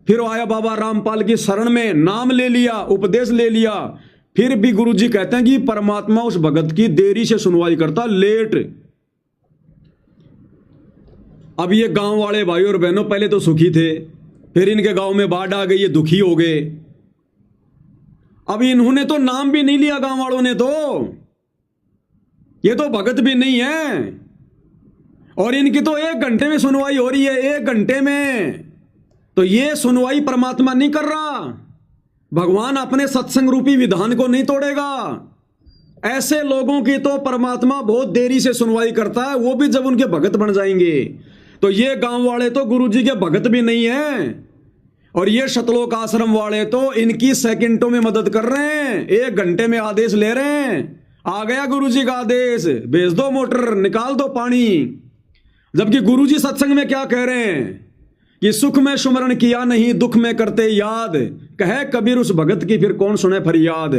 फिर आया बाबा रामपाल की शरण में, नाम ले लिया, उपदेश ले लिया, फिर भी गुरुजी कहते हैं कि परमात्मा उस भगत की देरी से सुनवाई करता, लेट। अब ये गांव वाले भाई और बहनों पहले तो सुखी थे, फिर इनके गांव में बाढ़ आ गई, ये दुखी हो गए। अब इन्होंने तो नाम भी नहीं लिया, गांव वालों ने तो, ये तो भगत भी नहीं है, और इनकी तो 1 घंटे में सुनवाई हो रही है, 1 घंटे में। तो ये सुनवाई परमात्मा नहीं कर रहा, भगवान अपने सत्संग रूपी विधान को नहीं तोड़ेगा। ऐसे लोगों की तो परमात्मा बहुत देरी से सुनवाई करता है, वो भी जब उनके भगत बन जाएंगे। तो ये गांव वाले तो गुरुजी के भगत भी नहीं है, और ये शतलोक आश्रम वाले तो इनकी सेकंडों में मदद कर रहे हैं, 1 घंटे में आदेश ले रहे हैं, आ गया गुरुजी का आदेश, भेज दो मोटर, निकाल दो पानी। जबकि गुरुजी सत्संग में क्या कह रहे हैं कि सुख में सुमरण किया नहीं दुख में करते याद, कहे कबीर उस भगत की फिर कौन सुने फरियाद।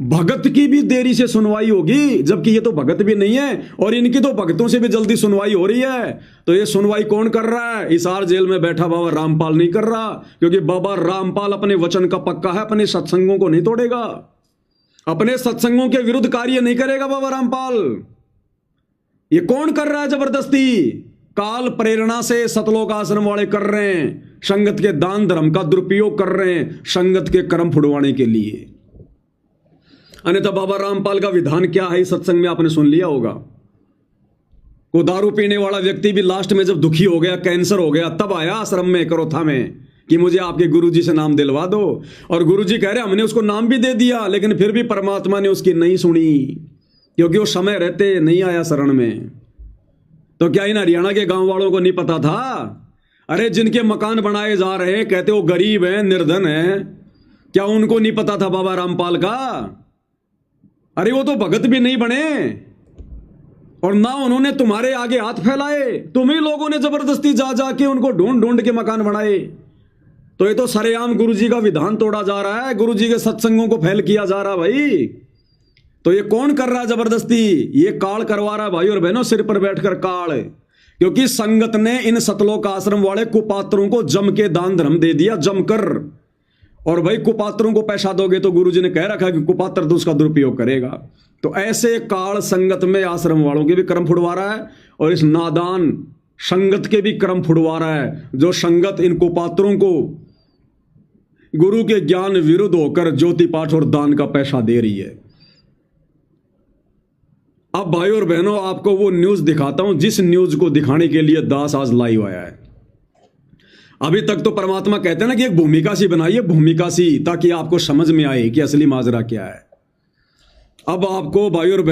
भगत की भी देरी से सुनवाई होगी, जबकि ये तो भगत भी नहीं है, और इनकी तो भगतों से भी जल्दी सुनवाई हो रही है। तो ये सुनवाई कौन कर रहा है? हिसार जेल में बैठा बाबा रामपाल नहीं कर रहा, क्योंकि बाबा रामपाल अपने वचन का पक्का है, अपने सत्संगों को नहीं तोड़ेगा, अपने सत्संगों के विरुद्ध कार्य नहीं करेगा बाबा रामपाल। ये कौन कर रहा है जबरदस्ती? काल प्रेरणा से सतलोक आश्रम वाले कर रहे हैं, संगत के दान धर्म का दुरुपयोग कर रहे हैं, संगत के कर्म फुड़वाने के लिए। अन्यथा बाबा रामपाल का विधान क्या है, सत्संग में आपने सुन लिया होगा। वो दारू पीने वाला व्यक्ति भी लास्ट में जब दुखी हो गया, कैंसर हो गया, तब आया आश्रम में करोथा में कि मुझे आपके गुरुजी से नाम दिलवा दो। और गुरुजी कह रहे हमने उसको नाम भी दे दिया, लेकिन फिर भी परमात्मा ने उसकी नहीं सुनी, क्योंकि वो समय रहते नहीं आया शरण में। तो क्या इन हरियाणा के गांव वालों को नहीं पता था? अरे जिनके मकान बनाए जा रहे हैं, कहते वो गरीब हैं, निर्धन हैं, क्या उनको नहीं पता था बाबा रामपाल का? अरे वो तो भगत भी नहीं बने, और ना उन्होंने तुम्हारे आगे हाथ फैलाए, तुम्ही लोगों ने जबरदस्ती जा जाके उनको ढूंढ ढूंढ के मकान बनाए। तो ये तो सरेआम गुरुजी का विधान तोड़ा जा रहा है, गुरुजी के सत्संगों को फैल किया जा रहा भाई। तो ये कौन कर रहा है जबरदस्ती? ये काल करवा रहा है भाई और बहनों, सिर पर बैठकर काल। क्योंकि संगत ने इन सतलोक आश्रम वाले कुपात्रों को जम के दान धर्म दे दिया, जमकर। और भाई कुपात्रों को पैसा दोगे तो गुरुजी ने कह रखा है कि कुपात्र तो उसका दुरुपयोग करेगा। तो ऐसे काल संगत में आश्रम वालों के भी कर्म फुड़वा रहा है, और इस नादान संगत के भी क्रम फुड़वा रहा है। जो संगत इन कुपात्रों को गुरु के ज्ञान विरुद्ध होकर ज्योति पाठ और दान का पैसा दे रही है। अब भाइयों और बहनों, आपको वो न्यूज दिखाता हूं जिस न्यूज को दिखाने के लिए दास आज लाइव आया है। अभी तक तो परमात्मा कहते हैं ना कि एक भूमिका सी बनाइए, भूमिका सी, ताकि आपको समझ में आए कि असली माजरा क्या है। अब आपको भाइयों और बहनों